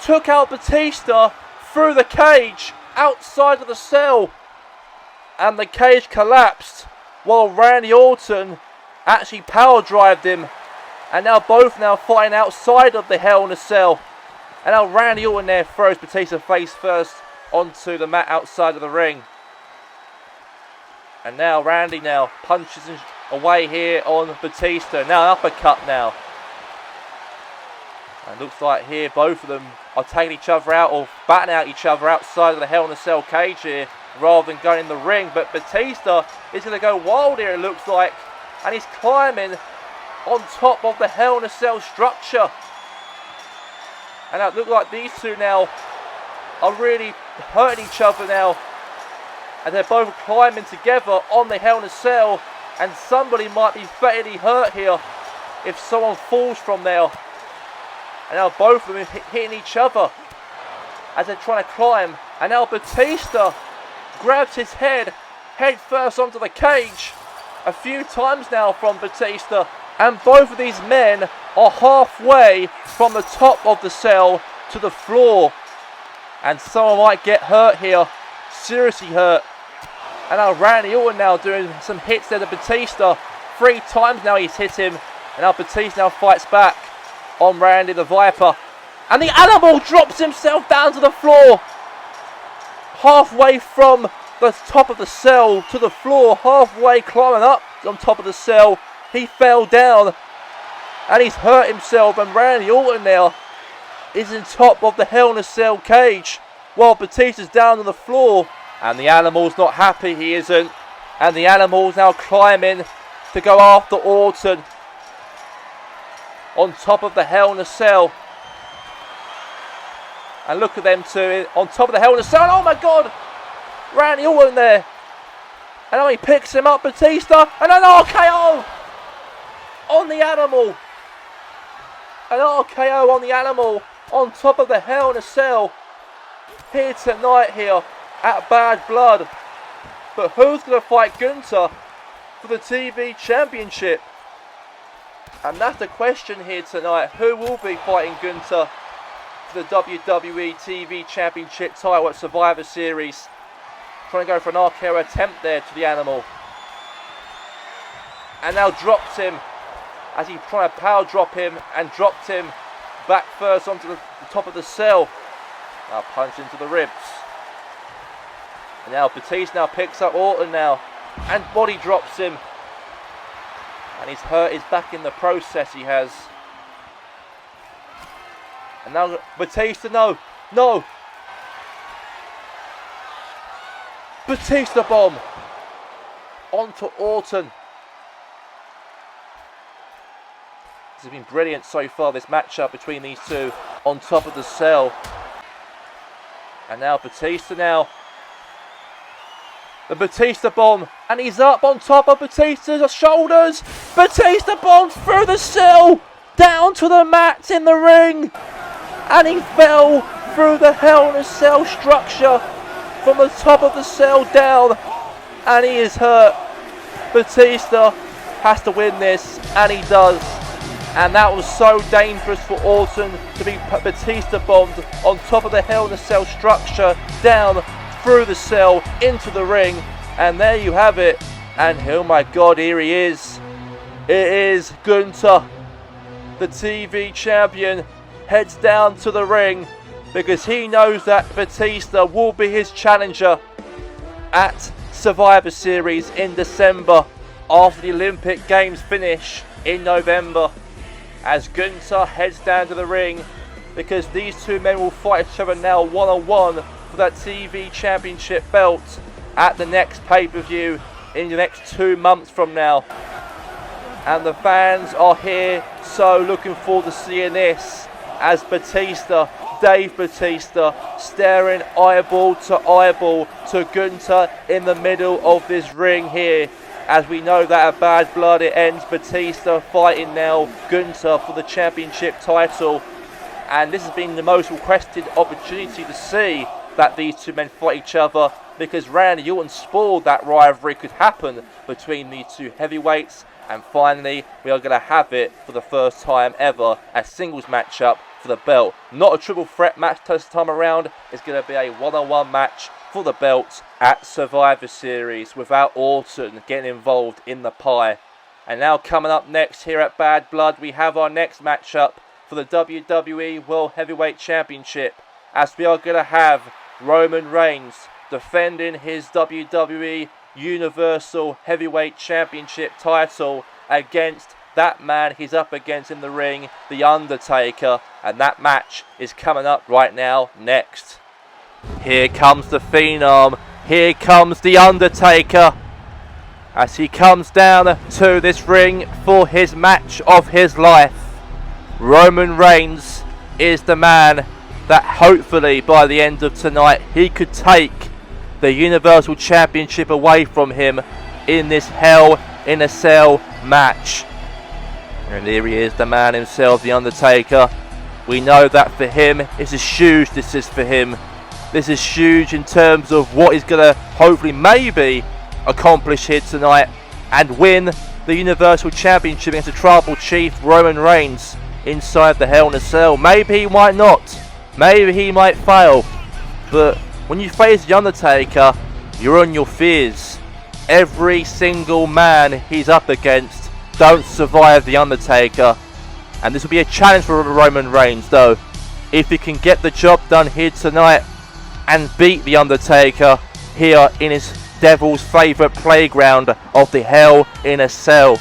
took out Batista through the cage outside of the cell, and the cage collapsed while Randy Orton actually power drived him, and now both now fighting outside of the Hell in a Cell. And now Randy Orton there throws Batista face first onto the mat outside of the ring, and now Randy now punches away here on Batista. Now uppercut now. And looks like here both of them are taking each other out or batting out each other outside of the Hell in a Cell cage here rather than going in the ring. But Batista is going to go wild here, it looks like. And he's climbing on top of the Hell in a Cell structure. And it looks like these two now are really hurting each other now. And they're both climbing together on the Hell in a Cell. And somebody might be fatally hurt here if someone falls from there. And now both of them hitting each other as they're trying to climb. And now Batista grabs his head first onto the cage a few times now from Batista. And both of these men are halfway from the top of the cell to the floor. And someone might get hurt here, seriously hurt. And now Randy Orton now doing some hits there to Batista. 3 times now he's hit him. And now Batista now fights back on Randy the Viper. And the Animal drops himself down to the floor. Halfway from the top of the cell to the floor. Halfway climbing up on top of the cell. He fell down. And he's hurt himself. And Randy Orton now is in top of the Hell in a Cell cage, while Batista's down on the floor. And the Animal's not happy, he isn't. And the Animal's now climbing to go after Orton on top of the Hell in a Cell. And look at them two on top of the Hell in a Cell. And oh my God! Randy Orton there. And now he picks him up, Batista. And an RKO on the Animal. An RKO on the Animal on top of the Hell in a Cell here tonight here at Bad Blood. But who's going to fight Gunther for the TV Championship? And that's the question here tonight. Who will be fighting Gunther for the WWE TV Championship title at Survivor Series? Trying to go for an RKO attempt there to the Animal. And now drops him as he's trying to power drop him, and dropped him back first onto the top of the cell. Now punch into the ribs. And now Batista now picks up Orton now and body drops him. And he's hurt his back in the process, he has. And now Batista, no. Batista bomb onto Orton. This has been brilliant so far, this matchup between these two on top of the cell. And now Batista now. The Batista bomb. And he's up on top of Batista's shoulders. Batista bombs through the cell. Down to the mats in the ring. And he fell through the Hell in a Cell structure from the top of the cell down, and he is hurt. Batista has to win this, and he does. And that was so dangerous for Orton to be Batista bombed on top of the Hell in a Cell structure, down through the cell into the ring. And there you have it. And oh my God, here he is. It is Gunther, the TV champion, heads down to the ring because he knows that Batista will be his challenger at Survivor Series in December after the Olympic Games finish in November. As Gunther heads down to the ring because these two men will fight each other now one-on-one for that TV championship belt at the next pay-per-view in the next 2 months from now. And the fans are here, so looking forward to seeing this as Batista, Dave Batista, staring eyeball to Gunther in the middle of this ring here. As we know that at Bad Blood it ends Batista fighting now Gunther for the championship title. And this has been the most requested opportunity to see that these two men fight each other, because Randy Orton spoiled that rivalry could happen between these two heavyweights. And finally, we are going to have it for the first time ever, a singles matchup for the belt. Not a triple threat match this time around, it's going to be a one-on-one match for the belt at Survivor Series without Orton getting involved in the pie. And now coming up next here at Bad Blood, we have our next matchup for the WWE World Heavyweight Championship, as we are going to have Roman Reigns defending his WWE Universal Heavyweight Championship title against that man he's up against in the ring, The Undertaker. And that match is coming up right now next. Here comes the Phenom, here comes The Undertaker, as he comes down to this ring for his match of his life. Roman Reigns is the man that hopefully by the end of tonight he could take the Universal Championship away from him in this Hell in a Cell match. And here he is, the man himself, The Undertaker. We know that for him, this is huge, this is for him. This is huge in terms of what he's going to hopefully maybe accomplish here tonight and win the Universal Championship against the Tribal Chief Roman Reigns inside the Hell in a Cell. Maybe he might not. Maybe he might fail. But when you face The Undertaker, you're on your fears. Every single man he's up against don't survive The Undertaker. And this will be a challenge for Roman Reigns though. If he can get the job done here tonight and beat The Undertaker here in his devil's favourite playground of the Hell in a Cell.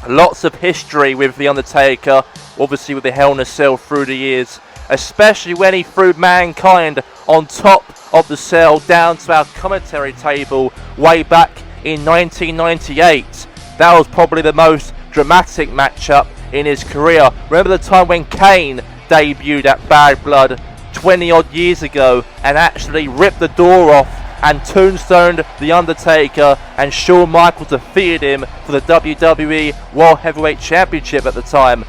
Lots of history with The Undertaker, obviously with the Hell in a Cell through the years, especially when he threw Mankind on top of the cell down to our commentary table way back in 1998. That was probably the most dramatic matchup in his career. Remember the time when Kane debuted at Bad Blood 20 odd years ago and actually ripped the door off and tombstoned The Undertaker, and Shawn Michaels defeated him for the WWE World Heavyweight Championship at the time.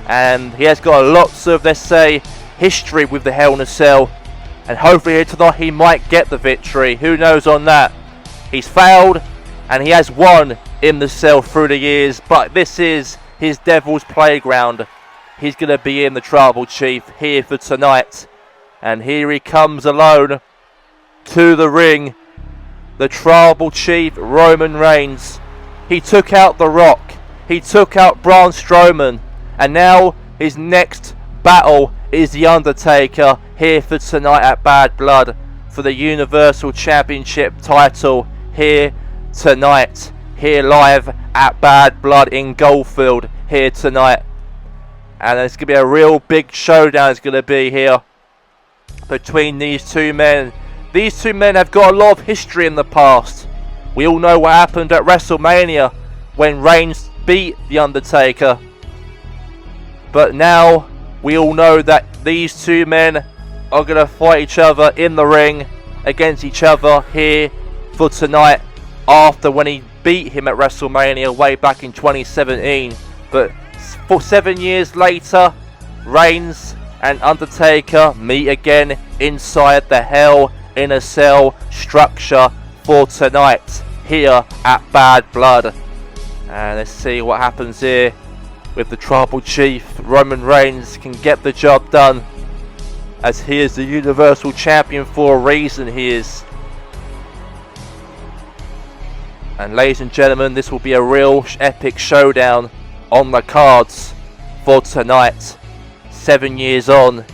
And he has got lots of, let's say, history with the Hell in a Cell, and hopefully here tonight he might get the victory. Who knows on that? He's failed and he has won in the cell through the years, but this is his devil's playground. He's going to be in the Tribal Chief here for tonight. And here he comes alone to the ring. The Tribal Chief Roman Reigns. He took out The Rock. He took out Braun Strowman. And now his next battle is The Undertaker here for tonight at Bad Blood for the Universal Championship title here tonight. Here live at Bad Blood in Goldfield here tonight. And it's going to be a real big showdown. It's going to be here between these two men. These two men have got a lot of history in the past. We all know what happened at WrestleMania when Reigns beat The Undertaker. But now we all know that these two men are going to fight each other in the ring against each other here for tonight, after when he beat him at WrestleMania way back in 2017. But for 7 years later, Reigns and Undertaker meet again inside the Hell in a Cell structure for tonight here at Bad Blood. And let's see what happens here with the Tribal Chief. Roman Reigns can get the job done, as he is the Universal Champion for a reason. He is. And ladies and gentlemen, this will be a real epic showdown on the cards for tonight. 7 years on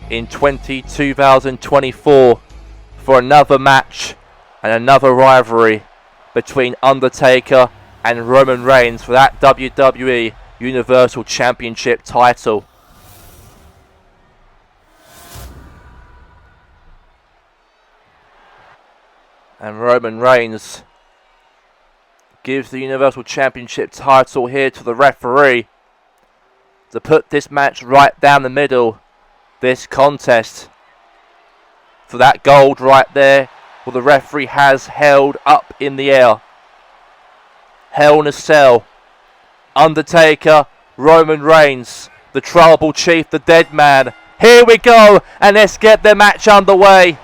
in 2024 for another match and another rivalry between Undertaker and Roman Reigns for that WWE Universal Championship title. And Roman Reigns gives the Universal Championship title here to the referee to put this match right down the middle, this contest. For that gold right there, well, the referee has held up in the air. Hell in a Cell. Undertaker, Roman Reigns, the Tribal Chief, the Dead Man. Here we go, and let's get the match underway.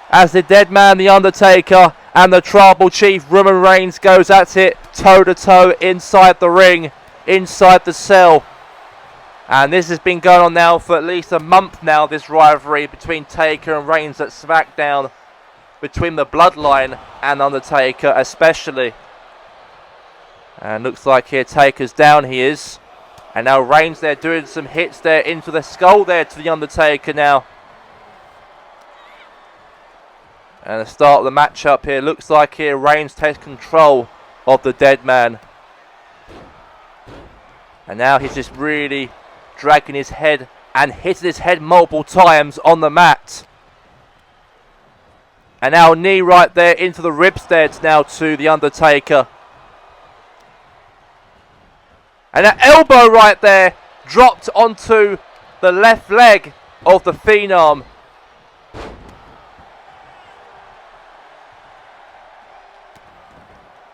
As the Dead Man, the Undertaker, and the Tribal Chief, Roman Reigns, goes at it toe-to-toe inside the ring, inside the Cell. And this has been going on now for at least a month now, this rivalry between Taker and Reigns at SmackDown, between the Bloodline and Undertaker especially. And looks like here Taker's down, he is. And now Reigns there doing some hits there into the skull there to the Undertaker now. And the start of the matchup here, looks like here Reigns takes control of the Dead Man. And now he's just really dragging his head and hitting his head multiple times on the mat. And now knee right there into the ribs there now to the Undertaker. And an elbow right there dropped onto the left leg of the Phenom.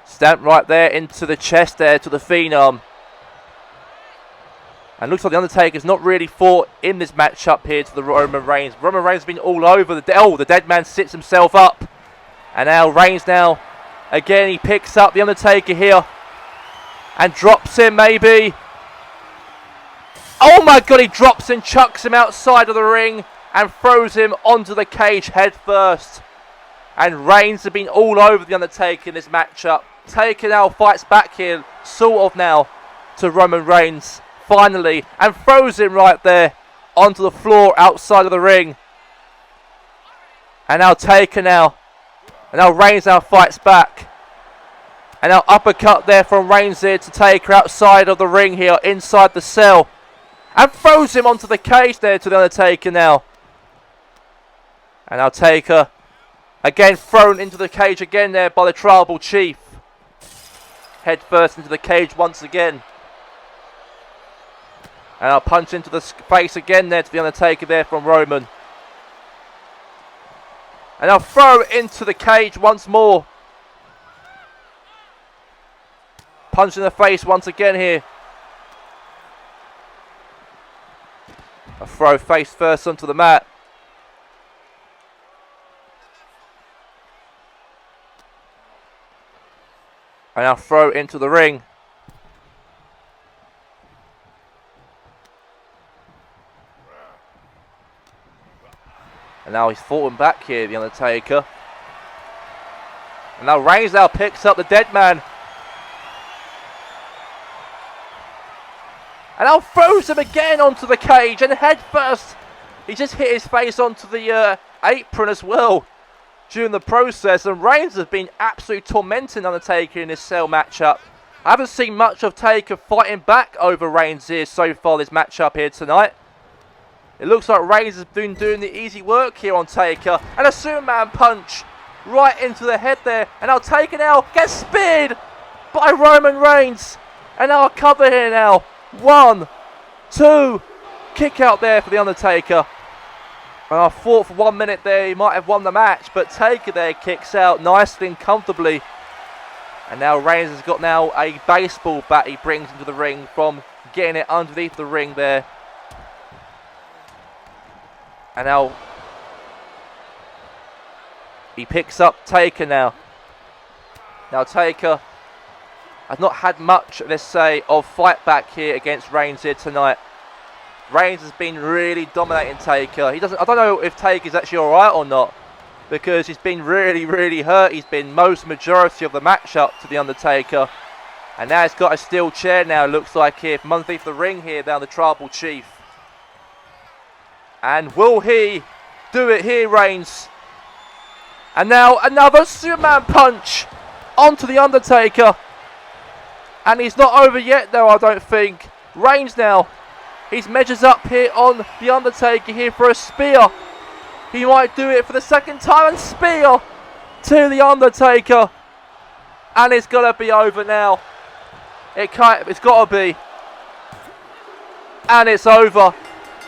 Stamp right there into the chest there to the Phenom. And looks like the Undertaker's not really fought in this matchup here to the Roman Reigns. Roman Reigns has been all over. The Dead Man sits himself up. And now Reigns now, again, he picks up the Undertaker here. And drops him maybe. Oh my God, he drops him, chucks him outside of the ring. And throws him onto the cage head first. And Reigns has been all over the Undertaker in this matchup. Taker now fights back here, sort of now, to Roman Reigns. Finally, and throws him right there onto the floor outside of the ring. And now Taker now. And now Reigns now fights back. And now uppercut there from Reigns here to Taker outside of the ring here, inside the Cell. And throws him onto the cage there to the Undertaker now. And now Taker again thrown into the cage again there by the Tribal Chief. Head first into the cage once again. And I'll punch into the face again there to the Undertaker there from Roman. And I'll throw into the cage once more. Punch in the face once again here. I'll throw face first onto the mat. And I'll throw into the ring. And now he's falling back here, the Undertaker. And now Reigns now picks up the Dead Man. And now throws him again onto the cage. And head first, he just hit his face onto the apron as well during the process. And Reigns has been absolutely tormenting Undertaker in this Cell matchup. I haven't seen much of Taker fighting back over Reigns here so far this matchup here tonight. It looks like Reigns has been doing the easy work here on Taker. And a Superman punch right into the head there. And now Taker now gets speared by Roman Reigns. And now a cover here now. 1, 2. Kick out there for the Undertaker. And I thought for 1 minute there he might have won the match. But Taker there kicks out nicely and comfortably. And now Reigns has got now a baseball bat he brings into the ring from getting it underneath the ring there. And now He picks up Taker now. Now Taker has not had much, let's say, of fight back here against Reigns here tonight. Reigns has been really dominating Taker. I don't know if Taker's actually alright or not, because he's been really hurt. He's been most majority of the match up to The Undertaker. And now he's got a steel chair now, looks like here, from underneath the ring here down the Tribal Chief. And will he do it here, Reigns? And now another Superman punch onto The Undertaker. And he's not over yet though, I don't think. Reigns now, he measures up here on The Undertaker here for a spear. He might do it for the second time and spear to The Undertaker. And it's got to be over now. It's got to be. And it's over.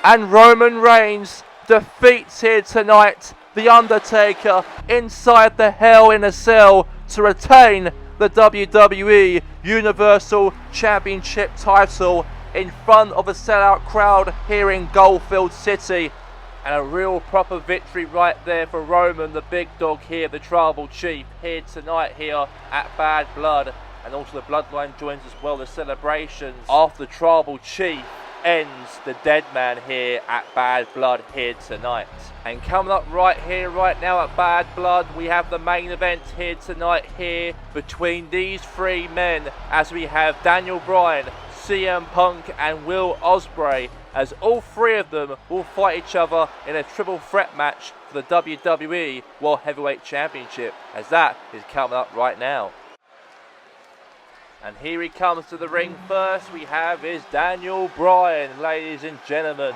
And Roman Reigns defeats here tonight The Undertaker inside the Hell in a Cell to retain the WWE Universal Championship title in front of a sellout crowd here in Goldfield City. And a real proper victory right there for Roman, the big dog here, the Tribal Chief, here tonight here at Bad Blood. And also the Bloodline joins as well, the celebrations after the Tribal Chief ends the dead man here at Bad Blood here tonight. And coming up right here, right now at Bad Blood, we have the main event here tonight here between these three men, as we have Daniel Bryan, CM Punk and Will Ospreay, as all three of them will fight each other in a triple threat match for the WWE World Heavyweight Championship, as that is coming up right now. And here he comes to the ring first. We have is Daniel Bryan, ladies and gentlemen.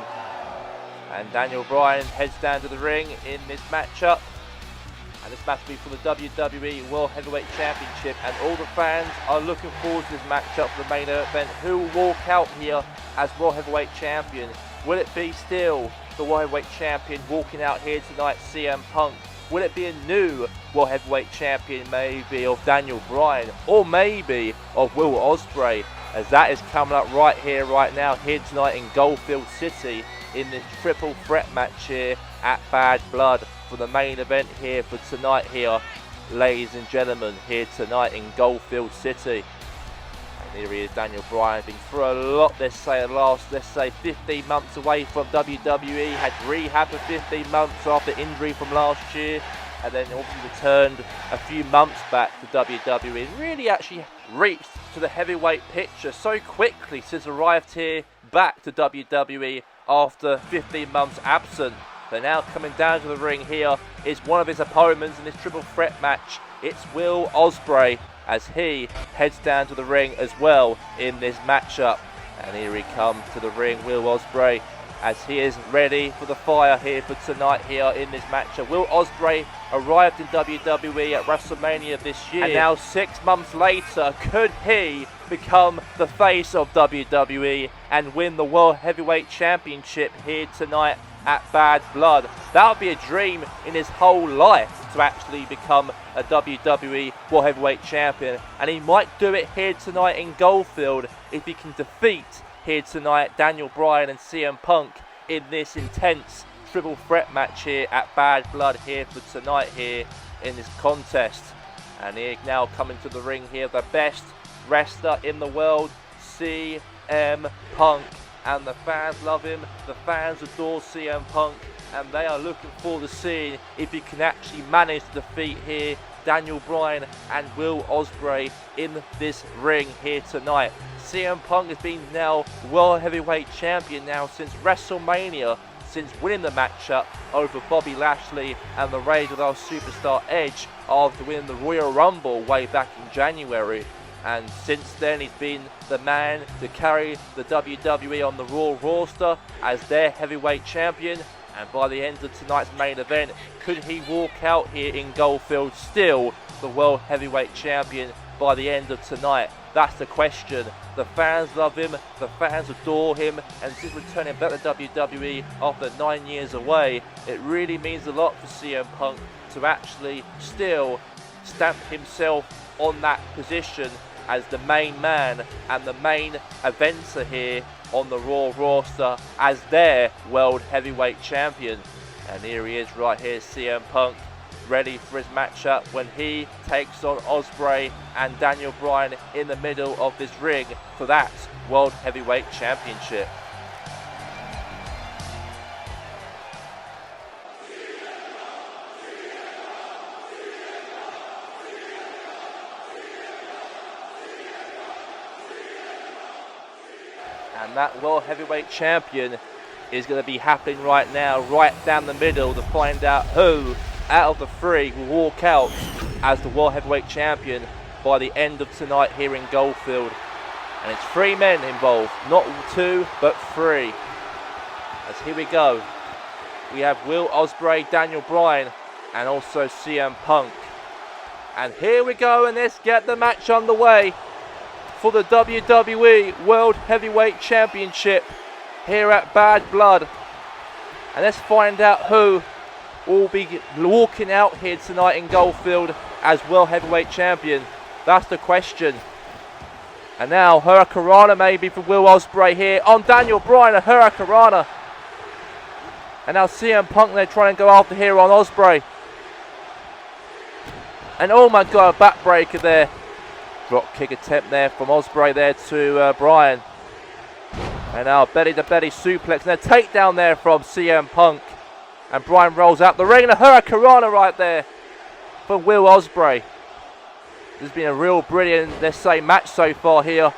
And Daniel Bryan heads down to the ring in this matchup. And this match will be for the WWE World Heavyweight Championship. And all the fans are looking forward to this matchup for the main event. Who will walk out here as World Heavyweight Champion? Will it be still the World Heavyweight Champion walking out here tonight, CM Punk? Will it be a new World Heavyweight Champion, maybe of Daniel Bryan, or maybe of Will Ospreay, as that is coming up right here, right now, here tonight in Goldfield City, in this triple threat match here at Bad Blood for the main event here for tonight here, ladies and gentlemen, here tonight in Goldfield City. And here he is, Daniel Bryan, been through a lot, let's say 15 months away from WWE, had rehab for 15 months after injury from last year, and then obviously returned a few months back to WWE, and really actually reached to the heavyweight picture so quickly since arrived here back to WWE after 15 months absent. But now coming down to the ring here is one of his opponents in this triple threat match. It's Will Ospreay, as he heads down to the ring as well in this matchup. And here he comes to the ring, Will Ospreay, as he is ready for the fire here for tonight here in this matchup. Will Ospreay arrived in WWE at WrestleMania this year, and now 6 months later, could he become the face of WWE and win the World Heavyweight Championship here tonight at Bad Blood? That would be a dream in his whole life, to actually become a WWE World Heavyweight Champion, and he might do it here tonight in Goldfield if he can defeat here tonight Daniel Bryan and CM Punk in this intense triple threat match here at Bad Blood here for tonight here in this contest. And here now coming to the ring here, the best wrestler in the world, CM Punk. And the fans love him, the fans adore CM Punk, and they are looking forward to seeing if he can actually manage to defeat here Daniel Bryan and Will Ospreay in this ring here tonight. CM Punk has been now World Heavyweight Champion now since WrestleMania, since winning the matchup over Bobby Lashley and the Rage of our Superstar Edge after winning the Royal Rumble way back in January. And since then he's been the man to carry the WWE on the Raw roster as their heavyweight champion. And by the end of tonight's main event, could he walk out here in Goldfield still the World Heavyweight Champion by the end of tonight? That's the question. The fans love him, the fans adore him, and since returning back to WWE after 9 years away, it really means a lot for CM Punk to actually still stamp himself on that position as the main man and the main eventer here on the Raw roster as their World Heavyweight Champion. And here he is right here, CM Punk, ready for his matchup when he takes on Ospreay and Daniel Bryan in the middle of this ring for that World Heavyweight Championship. And that World Heavyweight Champion is going to be happening right now, right down the middle, to find out who out of the three will walk out as the World Heavyweight Champion by the end of tonight here in Goldfield. And it's 3 men involved, not 2 but 3. As here we go, we have Will Ospreay, Daniel Bryan, and also CM Punk. And here we go, and let's get the match underway for the WWE World Heavyweight Championship here at Bad Blood. And let's find out who will be walking out here tonight in Goldfield as World Heavyweight Champion. That's the question. And now Hurricanrana maybe for Will Ospreay here on Daniel Bryan, a Hurricanrana. And now CM Punk, they're trying to go after here on Ospreay. And oh my god, a backbreaker there. Drop kick attempt there from Ospreay there to Bryan. And now belly to belly suplex and a takedown there from CM Punk. And Bryan rolls out the ring and a Hurricanrana right there for Will Ospreay. This has been a real brilliant, let's say, match so far here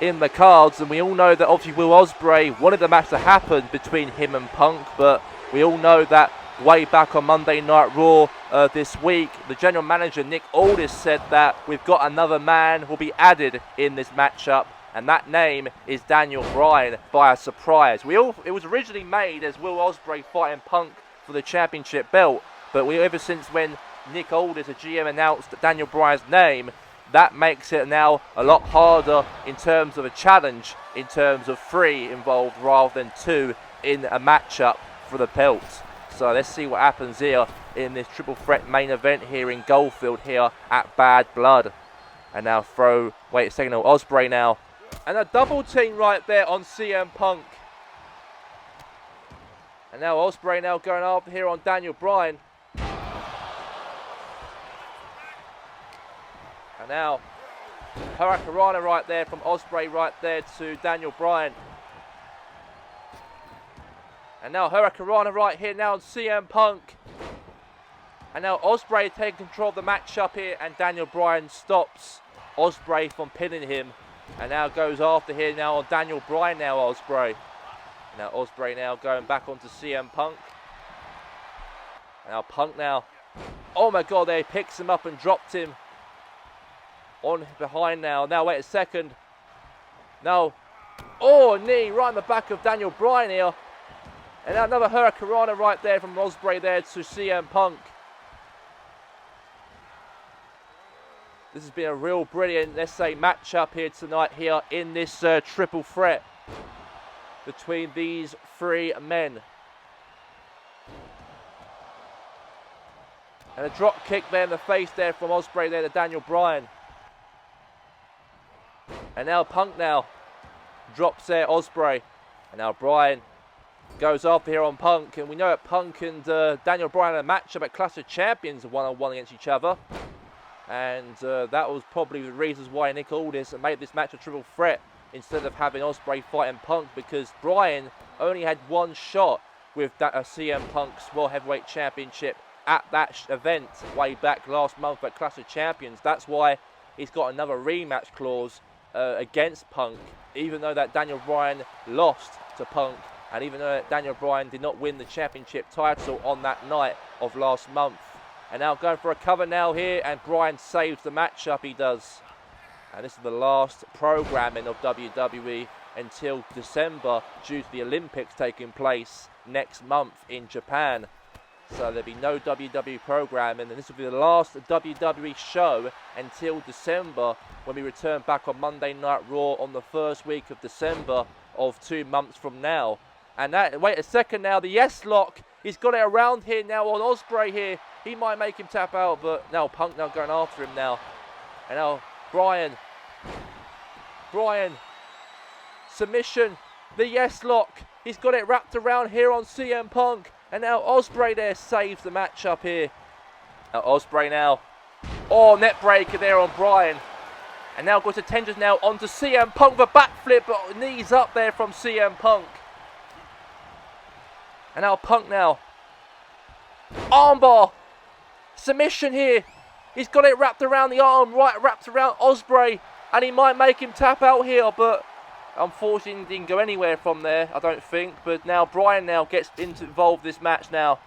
in the cards. And we all know that obviously Will Ospreay wanted the match to happen between him and Punk. But we all know that way back on Monday Night Raw this week, the general manager Nick Aldis said that we've got another man will be added in this matchup, and that name is Daniel Bryan by a surprise. It was originally made as Will Ospreay fighting Punk for the championship belt, but ever since when Nick Aldis, the GM, announced Daniel Bryan's name, that makes it now a lot harder in terms of a challenge, in terms of 3 involved rather than 2 in a matchup for the belt. So let's see what happens here in this triple threat main event here in Goldfield here at Bad Blood. And now wait a second, Ospreay now. And a double team right there on CM Punk. And now Ospreay now going after here on Daniel Bryan. And now Hurricanrana right there from Ospreay right there to Daniel Bryan. And now Hurricanrana right here now on CM Punk. And now Ospreay taking control of the matchup here, and Daniel Bryan stops Ospreay from pinning him. And now goes after here now on Daniel Bryan now, Ospreay. Now Ospreay now going back onto CM Punk. Now Punk now. Oh my god, there he picks him up and dropped him on behind now. Now wait a second. Now, oh, knee right in the back of Daniel Bryan here. And now another Hurricanrana right there from Ospreay there to CM Punk. This has been a real brilliant, let's say, matchup here tonight here in this triple threat between these 3 men. And a drop kick there in the face there from Ospreay there to Daniel Bryan. And now Punk now drops there Ospreay. And now Bryan goes after here on Punk, and we know that Punk and Daniel Bryan had a matchup at Clash of Champions one-on-one against each other, and that was probably the reasons why Nick Aldis made this match a triple threat instead of having Ospreay fighting Punk, because Bryan only had 1 shot with CM Punk's World Heavyweight Championship at that event way back last month at Clash of Champions. That's why he's got another rematch clause against Punk, even though that Daniel Bryan lost to Punk. And even though Daniel Bryan did not win the championship title on that night of last month. And now going for a cover now here, and Bryan saves the matchup, he does. And this is the last programming of WWE until December due to the Olympics taking place next month in Japan. So there'll be no WWE programming, and this will be the last WWE show until December, when we return back on Monday Night Raw on the first week of December of 2 months from now. And that, wait a second now, the yes lock, he's got it around here now on Ospreay here. He might make him tap out, but now Punk now going after him now. And now Bryan, submission, the yes lock. He's got it wrapped around here on CM Punk. And now Ospreay there saves the match up here. Now Ospreay now. Oh, net breaker there on Bryan. And now goes to tenders now onto CM Punk with a backflip, but knees up there from CM Punk. And now Punk now. Armbar. Submission here. He's got it wrapped around the arm, right wrapped around Ospreay. And he might make him tap out here, but unfortunately he didn't go anywhere from there, I don't think. But now Bryan now gets involved in this match now.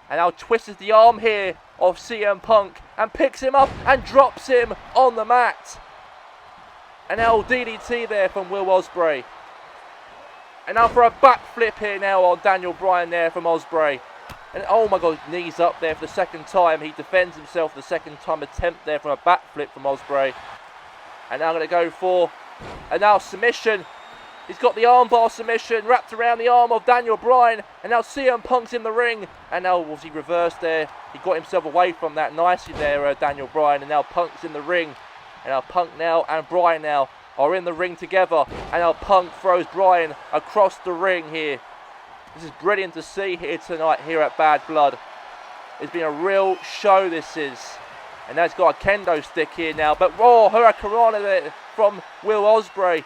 And now twists the arm here of CM Punk and picks him up and drops him on the mat. And now DDT there from Will Ospreay. And now for a backflip here now on Daniel Bryan there from Ospreay. And oh my god, knees up there for the second time. He defends himself for the second time attempt there from a backflip from Ospreay. And now I'm going to go for a now submission. He's got the armbar submission wrapped around the arm of Daniel Bryan. And now CM Punk's in the ring. And now was he reversed there. He got himself away from that nicely there, Daniel Bryan. And now Punk's in the ring. And now Punk now and Bryan now are in the ring together. And now Punk throws Bryan across the ring here. This is brilliant to see here tonight here at Bad Blood. It's been a real show, this is. And now he's got a kendo stick here now. But oh, Hurricanrana there from Will Ospreay.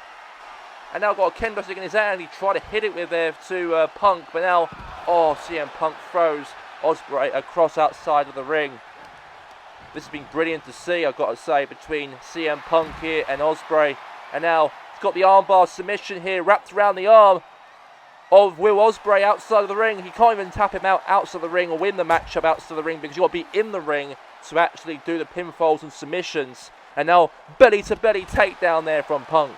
And now got a kendo stick in his hand. He tried to hit it with there to Punk. But now, oh, CM Punk throws Ospreay across outside of the ring. This has been brilliant to see, I've got to say, between CM Punk here and Ospreay. And now he's got the armbar submission here wrapped around the arm of Will Ospreay outside of the ring. He can't even tap him out outside of the ring or win the matchup outside of the ring because you've got to be in the ring to actually do the pinfalls and submissions. And now belly to belly takedown there from Punk.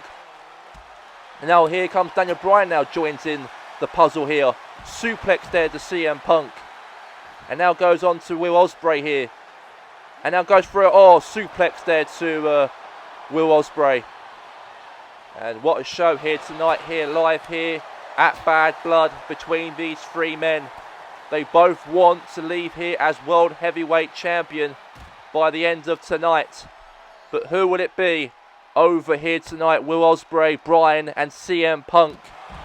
And now here comes Daniel Bryan now joins in the puzzle here. Suplex there to CM Punk. And now goes on to Will Ospreay here. And now goes for a suplex there to Will Ospreay. And what a show here tonight, here live here at Bad Blood between these three men. They both want to leave here as World Heavyweight Champion by the end of tonight. But who will it be over here tonight? Will Ospreay, Bryan and CM Punk.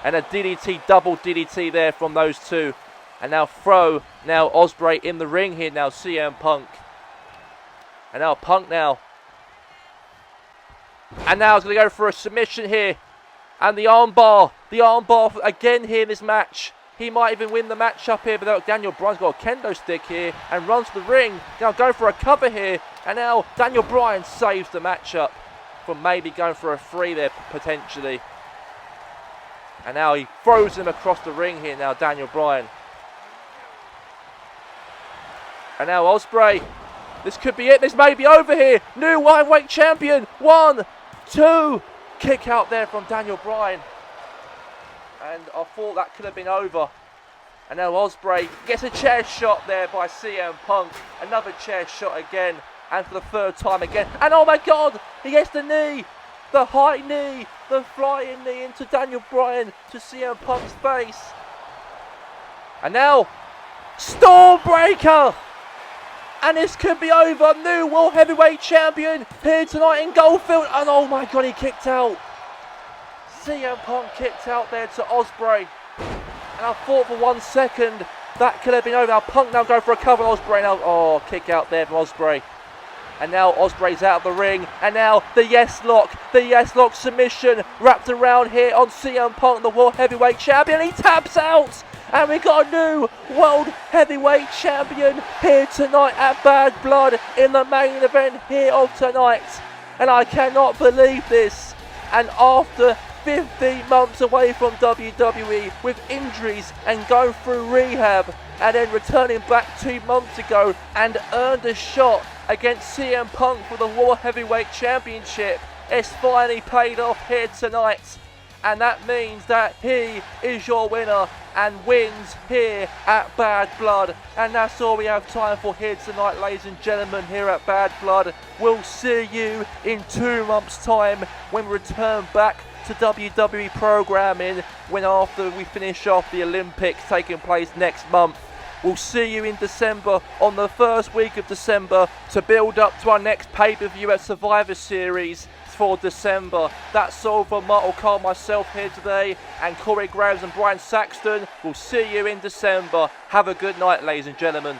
And a DDT, double DDT there from those two. And now throw now Ospreay in the ring here now, CM Punk. And now Punk now. And now he's going to go for a submission here. And the armbar again here in this match. He might even win the match up here, but Daniel Bryan's got a kendo stick here and runs to the ring. Now go for a cover here. And now Daniel Bryan saves the matchup from maybe going for a 3 there potentially. And now he throws him across the ring here now, Daniel Bryan. And now Ospreay. This could be it. This may be over here. New lightweight champion. 1, 2. Kick out there from Daniel Bryan. And I thought that could have been over. And now Ospreay gets a chair shot there by CM Punk. Another chair shot again. And for the third time again. And oh my god. He gets the knee. The high knee. The flying knee into Daniel Bryan to CM Punk's face. And now Stormbreaker. And this could be over. New World Heavyweight Champion here tonight in Goldfield. And oh my god, he kicked out. CM Punk kicked out there to Ospreay. And I thought for 1 second that could have been over. Now Punk now go for a cover on Ospreay. Now, oh, kick out there from Ospreay. And now Ospreay's out of the ring. And now the yes lock. The yes lock submission wrapped around here on CM Punk, the World Heavyweight Champion. He taps out. And we got a new World Heavyweight Champion here tonight at Bad Blood in the main event here of tonight. And I cannot believe this. And after 15 months away from WWE with injuries and going through rehab and then returning back 2 months ago and earned a shot against CM Punk for the World Heavyweight Championship, it's finally paid off here tonight. And that means that he is your winner and wins here at Bad Blood. And that's all we have time for here tonight, ladies and gentlemen, here at Bad Blood. We'll see you in 2 months' time when we return back to WWE programming when after we finish off the Olympics taking place next month. We'll see you in December, on the first week of December, to build up to our next pay-per-view at Survivor Series for December. That's all from Martel Cole, myself here today, and Corey Graves and Brian Saxton. We'll see you in December. Have a good night, ladies and gentlemen.